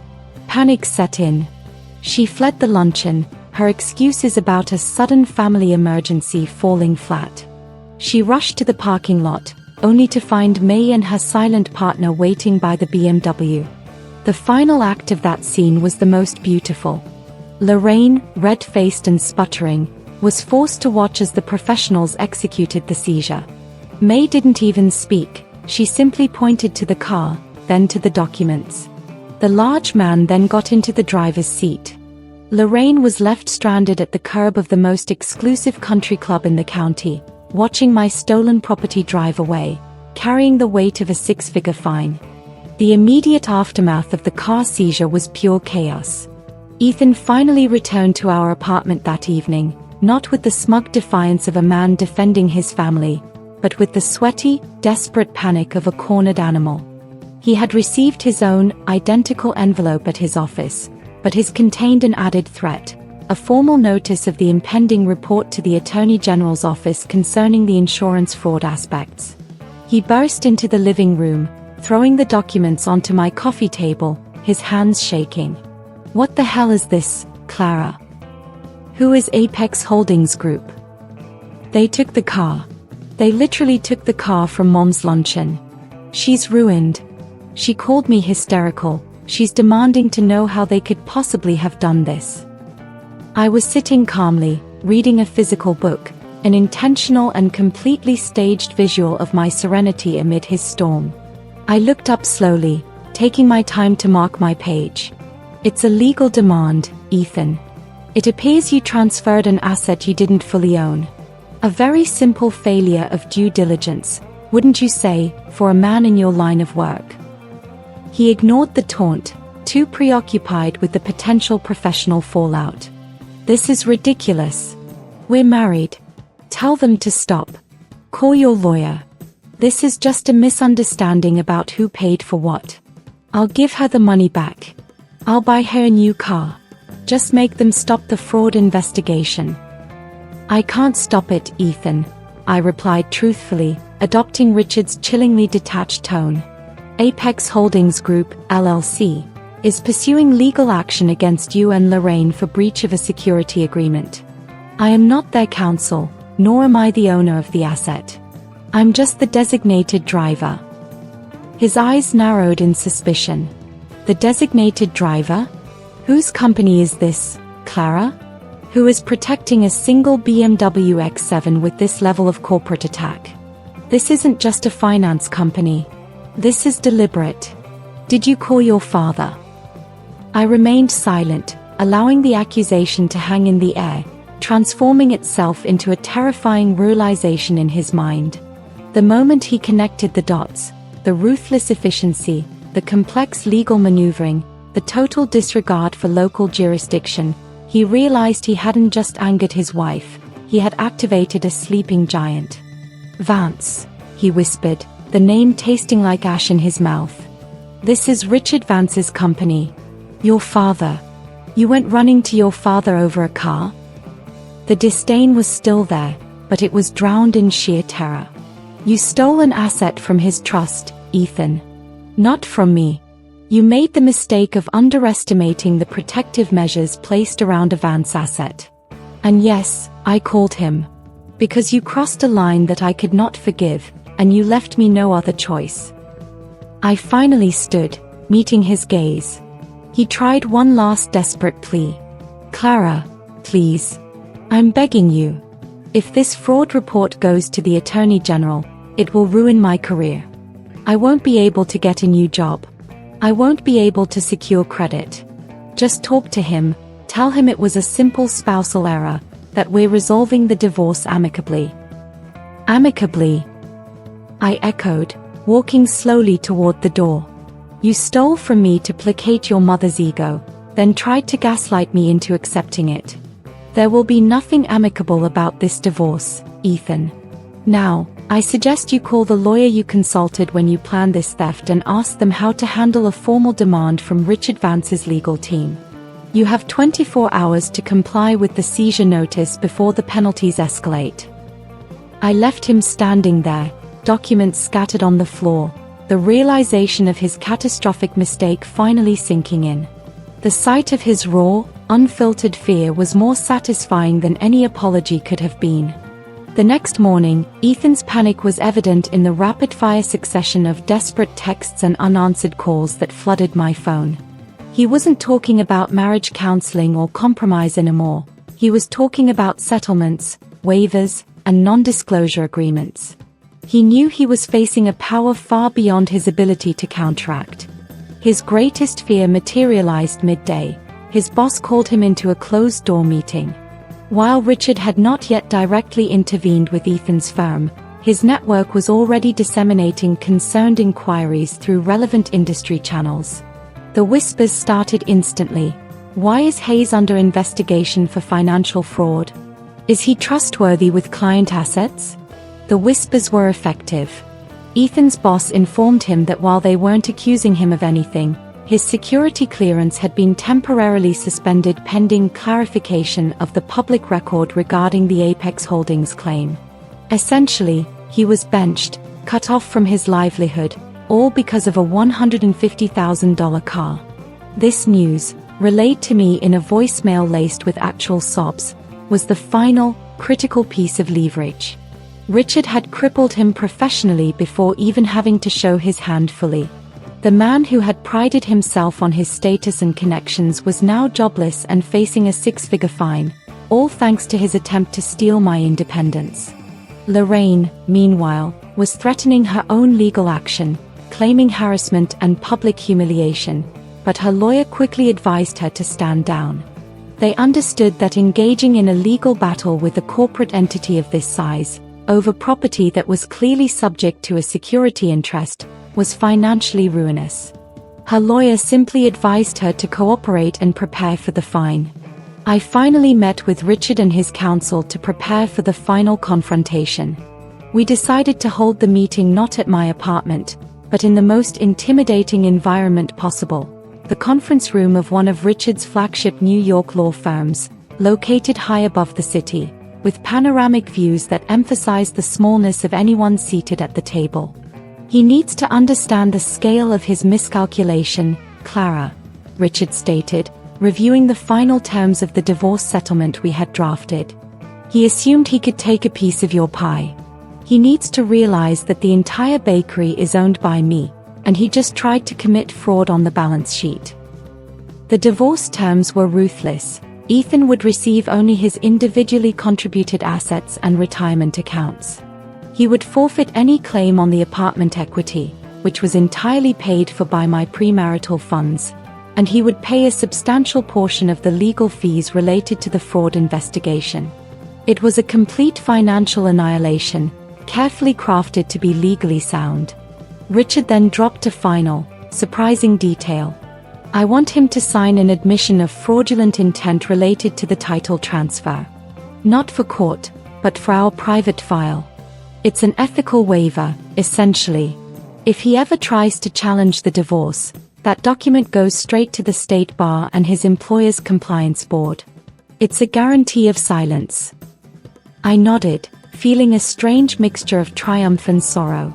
Panic set in. She fled the luncheon, her excuses about a sudden family emergency falling flat. She rushed to the parking lot, only to find May and her silent partner waiting by the BMW. The final act of that scene was the most beautiful. Lorraine, red-faced and sputtering, was forced to watch as the professionals executed the seizure. May didn't even speak, she simply pointed to the car, then to the documents. The large man then got into the driver's seat. Lorraine was left stranded at the curb of the most exclusive country club in the county, watching my stolen property drive away, carrying the weight of a six-figure fine. The immediate aftermath of the car seizure was pure chaos. Ethan finally returned to our apartment that evening, not with the smug defiance of a man defending his family, but with the sweaty, desperate panic of a cornered animal. He had received his own identical envelope at his office, but his contained an added threat, a formal notice of the impending report to the Attorney General's office concerning the insurance fraud aspects. He burst into the living room, throwing the documents onto my coffee table, his hands shaking. "What the hell is this, Clara? Who is Apex Holdings Group? They took the car. They literally took the car from Mom's luncheon. She's ruined." She called me hysterical. She's demanding to know how they could possibly have done this. I was sitting calmly, reading a physical book, an intentional and completely staged visual of my serenity amid his storm. I looked up slowly, taking my time to mark my page. "It's a legal demand, Ethan. It appears you transferred an asset you didn't fully own. A very simple failure of due diligence, wouldn't you say, for a man in your line of work?" He ignored the taunt, too preoccupied with the potential professional fallout. "This is ridiculous. We're married. Tell them to stop. Call your lawyer. This is just a misunderstanding about who paid for what. I'll give her the money back. I'll buy her a new car. Just make them stop the fraud investigation." "I can't stop it, Ethan," I replied truthfully, adopting Richard's chillingly detached tone. "Apex Holdings Group, LLC, is pursuing legal action against you and Lorraine for breach of a security agreement. I am not their counsel, nor am I the owner of the asset. I'm just the designated driver." His eyes narrowed in suspicion. "The designated driver? Whose company is this, Clara? Who is protecting a single BMW X7 with this level of corporate attack? This isn't just a finance company. This is deliberate. Did you call your father?" I remained silent, allowing the accusation to hang in the air, transforming itself into a terrifying realization in his mind. The moment he connected the dots, the ruthless efficiency, the complex legal maneuvering, the total disregard for local jurisdiction, he realized he hadn't just angered his wife, he had activated a sleeping giant. "Vance," he whispered, the name tasting like ash in his mouth. "This is Richard Vance's company. Your father. You went running to your father over a car?" The disdain was still there, but it was drowned in sheer terror. "You stole an asset from his trust, Ethan. Not from me. You made the mistake of underestimating the protective measures placed around a Vance asset. And yes, I called him. Because you crossed a line that I could not forgive, and you left me no other choice." I finally stood, meeting his gaze. He tried one last desperate plea. "Clara, please. I'm begging you. If this fraud report goes to the Attorney General, it will ruin my career. I won't be able to get a new job. I won't be able to secure credit. Just talk to him, tell him it was a simple spousal error, that we're resolving the divorce amicably." "Amicably?" I echoed, walking slowly toward the door. "You stole from me to placate your mother's ego, then tried to gaslight me into accepting it. There will be nothing amicable about this divorce, Ethan. Now, I suggest you call the lawyer you consulted when you planned this theft and ask them how to handle a formal demand from Richard Vance's legal team. You have 24 hours to comply with the seizure notice before the penalties escalate." I left him standing there, documents scattered on the floor, the realization of his catastrophic mistake finally sinking in. The sight of his raw, unfiltered fear was more satisfying than any apology could have been. The next morning, Ethan's panic was evident in the rapid-fire succession of desperate texts and unanswered calls that flooded my phone. He wasn't talking about marriage counseling or compromise anymore. He was talking about settlements, waivers, and non-disclosure agreements. He knew he was facing a power far beyond his ability to counteract. His greatest fear materialized midday. His boss called him into a closed-door meeting. While Richard had not yet directly intervened with Ethan's firm, his network was already disseminating concerned inquiries through relevant industry channels. The whispers started instantly. Why is Hayes under investigation for financial fraud? Is he trustworthy with client assets? The whispers were effective. Ethan's boss informed him that while they weren't accusing him of anything, his security clearance had been temporarily suspended pending clarification of the public record regarding the Apex Holdings claim. Essentially, he was benched, cut off from his livelihood, all because of a $150,000 car. This news, relayed to me in a voicemail laced with actual sobs, was the final, critical piece of leverage. Richard had crippled him professionally before even having to show his hand fully. The man who had prided himself on his status and connections was now jobless and facing a six-figure fine, all thanks to his attempt to steal my independence. Lorraine, meanwhile, was threatening her own legal action, claiming harassment and public humiliation, but her lawyer quickly advised her to stand down. They understood that engaging in a legal battle with a corporate entity of this size, over property that was clearly subject to a security interest, was financially ruinous. Her lawyer simply advised her to cooperate and prepare for the fine. I finally met with Richard and his counsel to prepare for the final confrontation. We decided to hold the meeting not at my apartment, but in the most intimidating environment possible, the conference room of one of Richard's flagship New York law firms, located high above the city, with panoramic views that emphasize the smallness of anyone seated at the table. "He needs to understand the scale of his miscalculation, Clara," Richard stated, reviewing the final terms of the divorce settlement we had drafted. "He assumed he could take a piece of your pie. He needs to realize that the entire bakery is owned by me, and he just tried to commit fraud on the balance sheet." The divorce terms were ruthless. Ethan would receive only his individually contributed assets and retirement accounts. He would forfeit any claim on the apartment equity, which was entirely paid for by my premarital funds, and he would pay a substantial portion of the legal fees related to the fraud investigation. It was a complete financial annihilation, carefully crafted to be legally sound. Richard then dropped a final, surprising detail. "I want him to sign an admission of fraudulent intent related to the title transfer. Not for court, but for our private file. It's an ethical waiver, essentially. If he ever tries to challenge the divorce, that document goes straight to the state bar and his employer's compliance board. It's a guarantee of silence." I nodded, feeling a strange mixture of triumph and sorrow.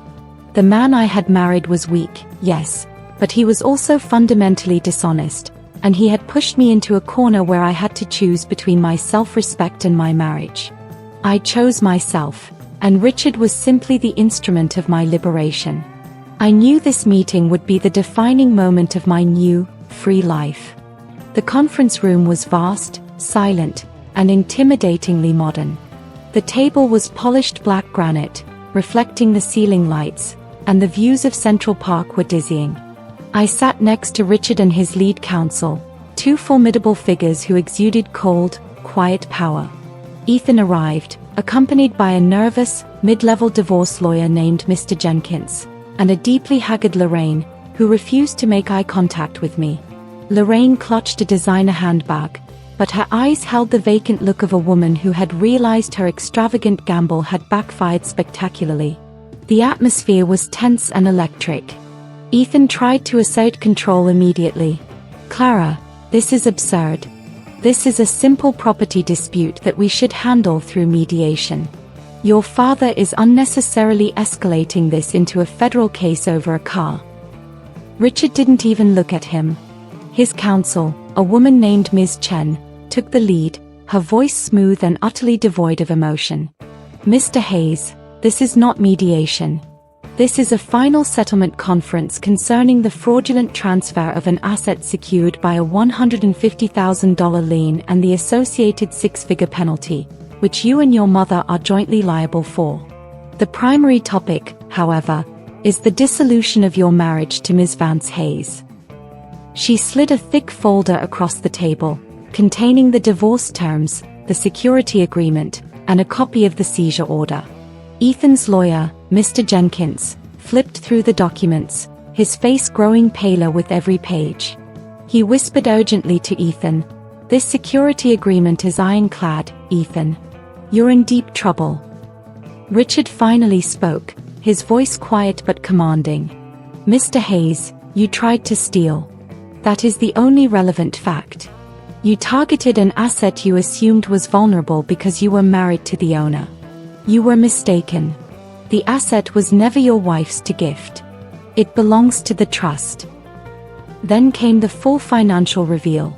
The man I had married was weak, yes, but he was also fundamentally dishonest, and he had pushed me into a corner where I had to choose between my self-respect and my marriage. I chose myself, and Richard was simply the instrument of my liberation. I knew this meeting would be the defining moment of my new, free life. The conference room was vast, silent, and intimidatingly modern. The table was polished black granite, reflecting the ceiling lights, and the views of Central Park were dizzying. I sat next to Richard and his lead counsel, two formidable figures who exuded cold, quiet power. Ethan arrived, accompanied by a nervous, mid-level divorce lawyer named Mr. Jenkins, and a deeply haggard Lorraine, who refused to make eye contact with me. Lorraine clutched a designer handbag, but her eyes held the vacant look of a woman who had realized her extravagant gamble had backfired spectacularly. The atmosphere was tense and electric. Ethan tried to assert control immediately. "Clara, this is absurd. This is a simple property dispute that we should handle through mediation. Your father is unnecessarily escalating this into a federal case over a car." Richard didn't even look at him. His counsel, a woman named Ms. Chen, took the lead, her voice smooth and utterly devoid of emotion. "Mr. Hayes, this is not mediation. This is a final settlement conference concerning the fraudulent transfer of an asset secured by a $150,000 lien and the associated six-figure penalty, which you and your mother are jointly liable for. The primary topic, however, is the dissolution of your marriage to Ms. Vance Hayes." She slid a thick folder across the table, containing the divorce terms, the security agreement, and a copy of the seizure order. Ethan's lawyer, Mr. Jenkins, flipped through the documents, his face growing paler with every page. He whispered urgently to Ethan, "This security agreement is ironclad, Ethan. You're in deep trouble." Richard finally spoke, his voice quiet but commanding. "Mr. Hayes, you tried to steal. That is the only relevant fact. You targeted an asset you assumed was vulnerable because you were married to the owner. You were mistaken. The asset was never your wife's to gift. It belongs to the trust." Then came the full financial reveal.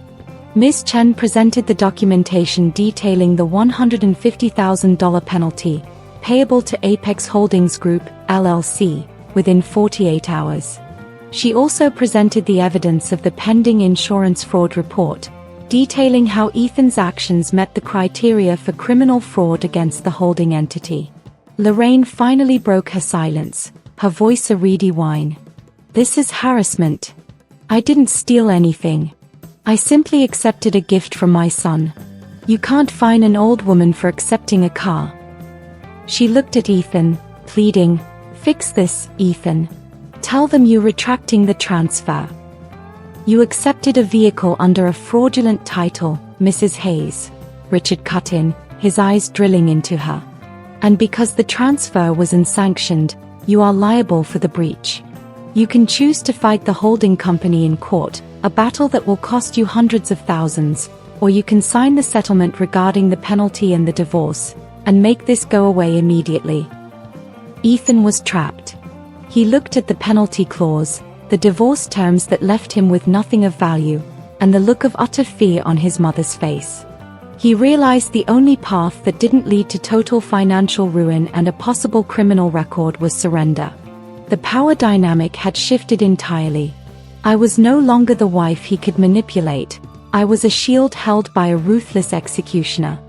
Ms. Chen presented the documentation detailing the $150,000 penalty, payable to Apex Holdings Group, LLC, within 48 hours. She also presented the evidence of the pending insurance fraud report, detailing how Ethan's actions met the criteria for criminal fraud against the holding entity. Lorraine finally broke her silence, her voice a reedy whine. "This is harassment. I didn't steal anything. I simply accepted a gift from my son. You can't fine an old woman for accepting a car." She looked at Ethan, pleading, "Fix this, Ethan. Tell them you're retracting the transfer. You accepted a vehicle under a fraudulent title, Mrs. Hayes," Richard cut in, his eyes drilling into her. "And because the transfer was unsanctioned, you are liable for the breach. You can choose to fight the holding company in court, a battle that will cost you hundreds of thousands, or you can sign the settlement regarding the penalty and the divorce, and make this go away immediately." Ethan was trapped. He looked at the penalty clause, the divorce terms that left him with nothing of value, and the look of utter fear on his mother's face. He realized the only path that didn't lead to total financial ruin and a possible criminal record was surrender. The power dynamic had shifted entirely. I was no longer the wife he could manipulate. I was a shield held by a ruthless executioner.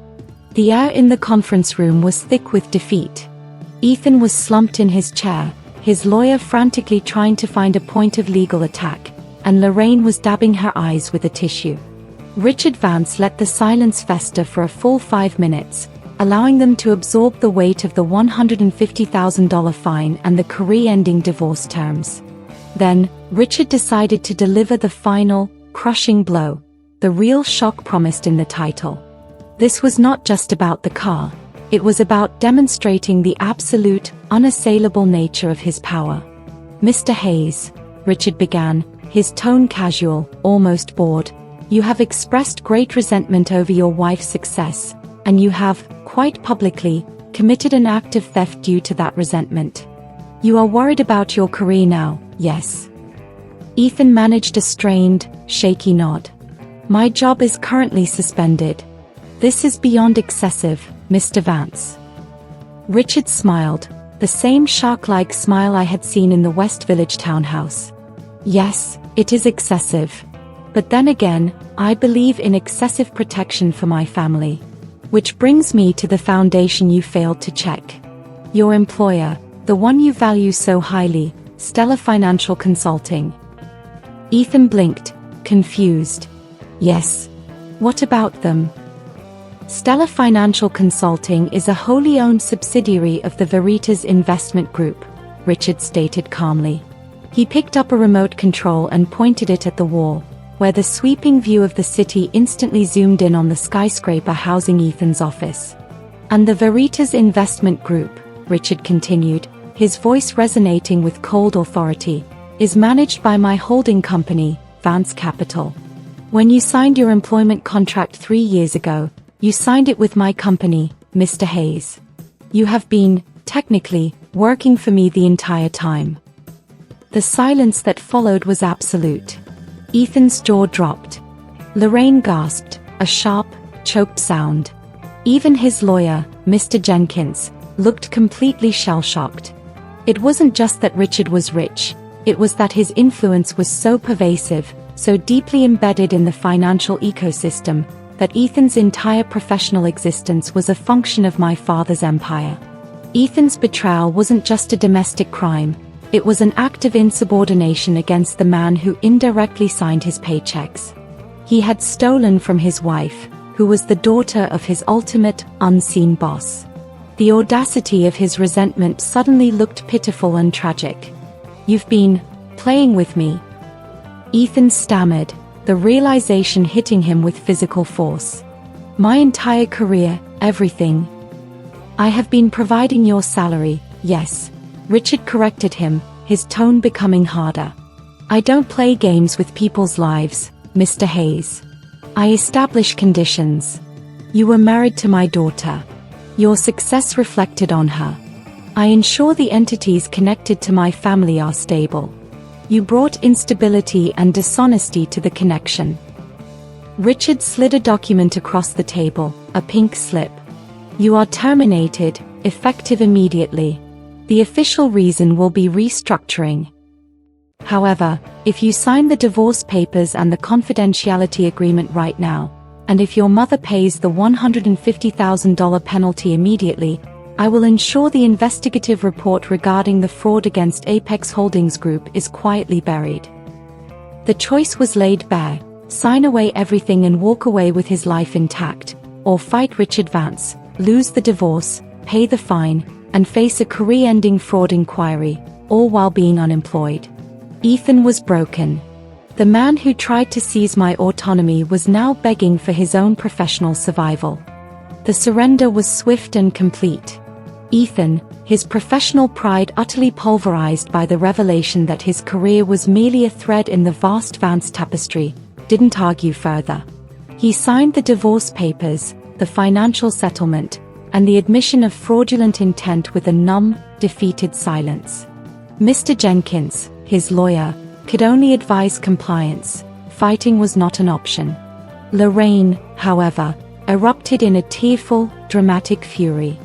The air in the conference room was thick with defeat. Ethan was slumped in his chair, his lawyer frantically trying to find a point of legal attack, and Lorraine was dabbing her eyes with a tissue. Richard Vance let the silence fester for a full 5 minutes, allowing them to absorb the weight of the $150,000 fine and the career-ending divorce terms. Then, Richard decided to deliver the final, crushing blow, the real shock promised in the title. This was not just about the car. It was about demonstrating the absolute, unassailable nature of his power. "Mr. Hayes," Richard began, his tone casual, almost bored, "you have expressed great resentment over your wife's success, and you have, quite publicly, committed an act of theft due to that resentment. You are worried about your career now, yes?" Ethan managed a strained, shaky nod. "My job is currently suspended. This is beyond excessive, Mr. Vance." Richard smiled, the same shark-like smile I had seen in the West Village townhouse. "Yes, it is excessive. But then again, I believe in excessive protection for my family. Which brings me to the foundation you failed to check. Your employer, the one you value so highly, Stellar Financial Consulting." Ethan blinked, confused. "Yes. What about them?" "Stellar Financial Consulting is a wholly owned subsidiary of the Veritas Investment Group," Richard stated calmly. He picked up a remote control and pointed it at the wall, where the sweeping view of the city instantly zoomed in on the skyscraper housing Ethan's office. "And the Veritas Investment Group," Richard continued, his voice resonating with cold authority, "is managed by my holding company, Vance Capital. When you signed your employment contract 3 years ago, you signed it with my company, Mr. Hayes. You have been, technically, working for me the entire time." The silence that followed was absolute. Ethan's jaw dropped. Lorraine gasped, a sharp, choked sound. Even his lawyer, Mr. Jenkins, looked completely shell-shocked. It wasn't just that Richard was rich, it was that his influence was so pervasive, so deeply embedded in the financial ecosystem, that Ethan's entire professional existence was a function of my father's empire. Ethan's betrayal wasn't just a domestic crime, it was an act of insubordination against the man who indirectly signed his paychecks. He had stolen from his wife, who was the daughter of his ultimate, unseen boss. The audacity of his resentment suddenly looked pitiful and tragic. "You've been playing with me," Ethan stammered, the realization hitting him with physical force. "My entire career, everything. I have been providing your salary, yes. Richard corrected him, his tone becoming harder. I don't play games with people's lives, Mr. Hayes. I establish conditions. You were married to my daughter. Your success reflected on her. I ensure the entities connected to my family are stable. You brought instability and dishonesty to the connection. Richard slid a document across the table, a pink slip. You are terminated, effective immediately. The official reason will be restructuring. However, if you sign the divorce papers and the confidentiality agreement right now, and if your mother pays the $150,000 penalty immediately, I will ensure the investigative report regarding the fraud against Apex Holdings Group is quietly buried. The choice was laid bare: sign away everything and walk away with his life intact, or fight Richard Vance, lose the divorce, pay the fine, and face a career-ending fraud inquiry, all while being unemployed. Ethan was broken. The man who tried to seize my autonomy was now begging for his own professional survival. The surrender was swift and complete. Ethan, his professional pride utterly pulverized by the revelation that his career was merely a thread in the vast Vance tapestry, didn't argue further. He signed the divorce papers, the financial settlement, and the admission of fraudulent intent with a numb, defeated silence. Mr. Jenkins, his lawyer, could only advise compliance. Fighting was not an option. Lorraine, however, erupted in a tearful, dramatic fury.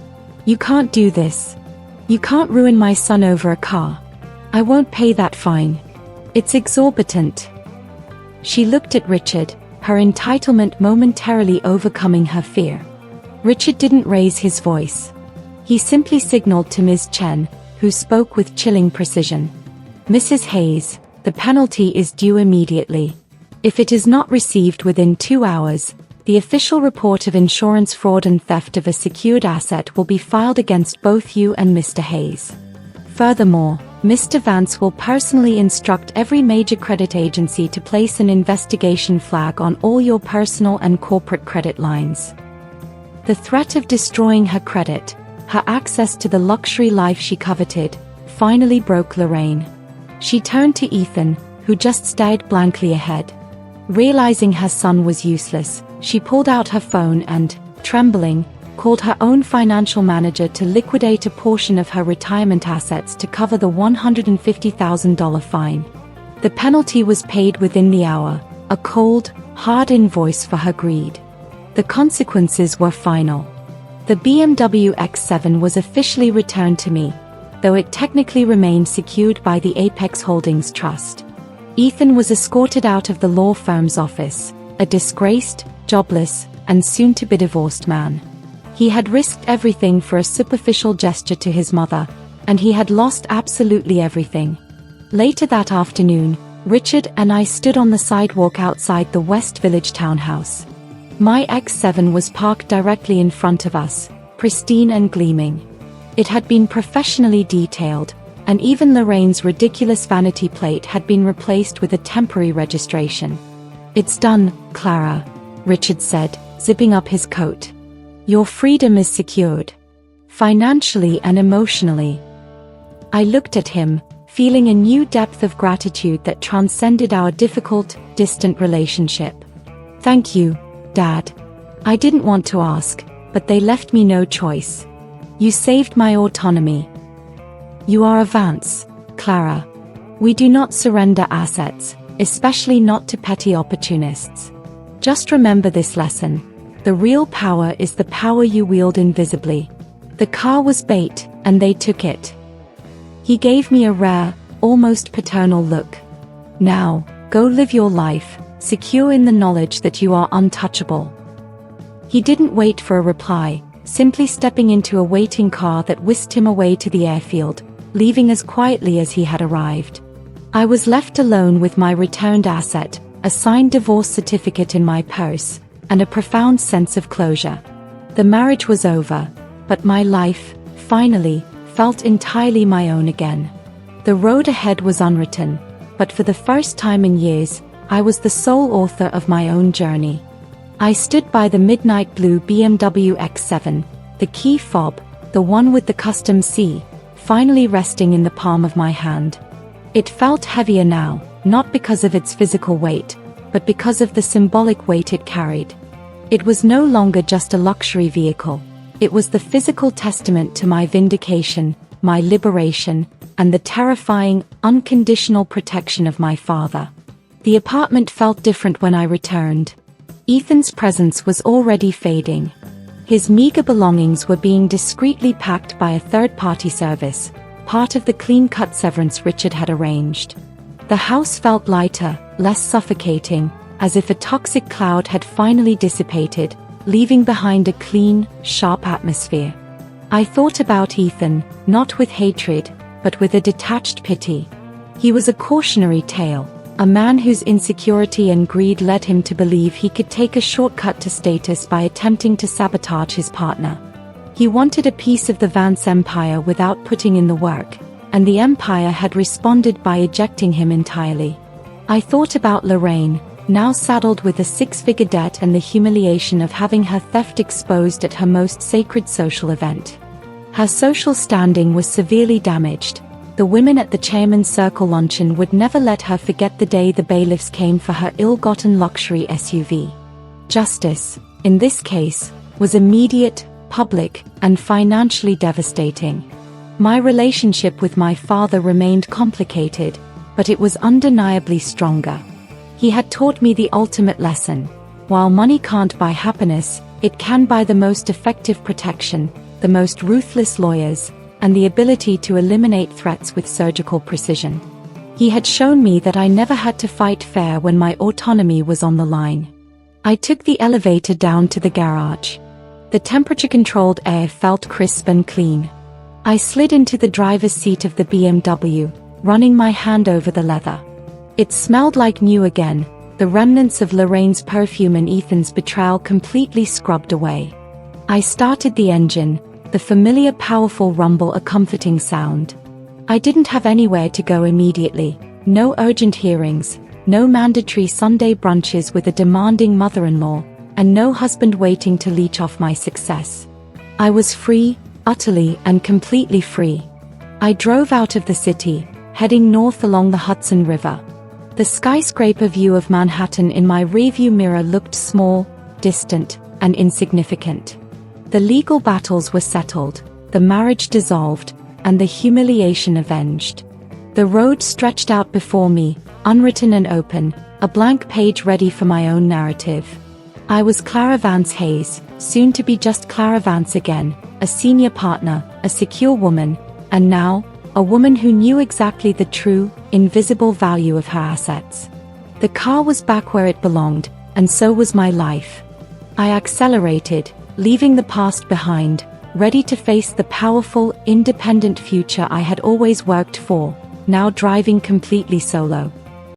You can't do this. You can't ruin my son over a car. I won't pay that fine. It's exorbitant. She looked at Richard, her entitlement momentarily overcoming her fear. Richard didn't raise his voice. He simply signaled to Ms. Chen, who spoke with chilling precision. Mrs. Hayes, the penalty is due immediately. If it is not received within 2 hours, the official report of insurance fraud and theft of a secured asset will be filed against both you and Mr. Hayes. Furthermore, Mr. Vance will personally instruct every major credit agency to place an investigation flag on all your personal and corporate credit lines. The threat of destroying her credit, her access to the luxury life she coveted, finally broke Lorraine. She turned to Ethan, who just stared blankly ahead. Realizing her son was useless, she pulled out her phone and, trembling, called her own financial manager to liquidate a portion of her retirement assets to cover the $150,000 fine. The penalty was paid within the hour, a cold, hard invoice for her greed. The consequences were final. The BMW X7 was officially returned to me, though it technically remained secured by the Apex Holdings Trust. Ethan was escorted out of the law firm's office, a disgraced, jobless, and soon-to-be divorced man. He had risked everything for a superficial gesture to his mother, and he had lost absolutely everything. Later that afternoon, Richard and I stood on the sidewalk outside the West Village townhouse. My X7 was parked directly in front of us, pristine and gleaming. It had been professionally detailed, and even Lorraine's ridiculous vanity plate had been replaced with a temporary registration. It's done, Clara, Richard said, zipping up his coat. Your freedom is secured. Financially and emotionally. I looked at him, feeling a new depth of gratitude that transcended our difficult, distant relationship. Thank you, Dad. I didn't want to ask, but they left me no choice. You saved my autonomy. You are a Vance, Clara. We do not surrender assets, especially not to petty opportunists. Just remember this lesson. The real power is the power you wield invisibly. The car was bait, and they took it. He gave me a rare, almost paternal look. Now, go live your life, secure in the knowledge that you are untouchable. He didn't wait for a reply, simply stepping into a waiting car that whisked him away to the airfield, leaving as quietly as he had arrived. I was left alone with my returned asset, a signed divorce certificate in my purse, and a profound sense of closure. The marriage was over, but my life, finally, felt entirely my own again. The road ahead was unwritten, but for the first time in years, I was the sole author of my own journey. I stood by the midnight blue BMW X7, the key fob, the one with the custom C, finally resting in the palm of my hand. It felt heavier now, not because of its physical weight, but because of the symbolic weight it carried. It was no longer just a luxury vehicle. It was the physical testament to my vindication, my liberation, and the terrifying, unconditional protection of my father. The apartment felt different when I returned. Ethan's presence was already fading. His meager belongings were being discreetly packed by a third-party service, part of the clean-cut severance Richard had arranged. The house felt lighter, less suffocating, as if a toxic cloud had finally dissipated, leaving behind a clean, sharp atmosphere. I thought about Ethan, not with hatred, but with a detached pity. He was a cautionary tale, a man whose insecurity and greed led him to believe he could take a shortcut to status by attempting to sabotage his partner. He wanted a piece of the Vance empire without putting in the work, and the empire had responded by ejecting him entirely. I thought about Lorraine, now saddled with a six-figure debt and the humiliation of having her theft exposed at her most sacred social event. Her social standing was severely damaged. The women at the Chairman's Circle luncheon would never let her forget the day the bailiffs came for her ill-gotten luxury SUV. Justice, in this case, was immediate, public, and financially devastating. My relationship with my father remained complicated, but it was undeniably stronger. He had taught me the ultimate lesson. While money can't buy happiness, it can buy the most effective protection, the most ruthless lawyers, and the ability to eliminate threats with surgical precision. He had shown me that I never had to fight fair when my autonomy was on the line. I took the elevator down to the garage. The temperature-controlled air felt crisp and clean. I slid into the driver's seat of the BMW, running my hand over the leather. It smelled like new again, the remnants of Lorraine's perfume and Ethan's betrayal completely scrubbed away. I started the engine, the familiar powerful rumble a comforting sound. I didn't have anywhere to go immediately, no urgent hearings, no mandatory Sunday brunches with a demanding mother-in-law, and no husband waiting to leech off my success. I was free, utterly and completely free. I drove out of the city, heading north along the Hudson River. The skyscraper view of Manhattan in my rearview mirror looked small, distant, and insignificant. The legal battles were settled, the marriage dissolved, and the humiliation avenged. The road stretched out before me, unwritten and open, a blank page ready for my own narrative. I was Clara Vance Hayes, soon to be just Clara Vance again, a senior partner, a secure woman, and now, a woman who knew exactly the true, invisible value of her assets. The car was back where it belonged, and so was my life. I accelerated, leaving the past behind, ready to face the powerful, independent future I had always worked for, now driving completely solo.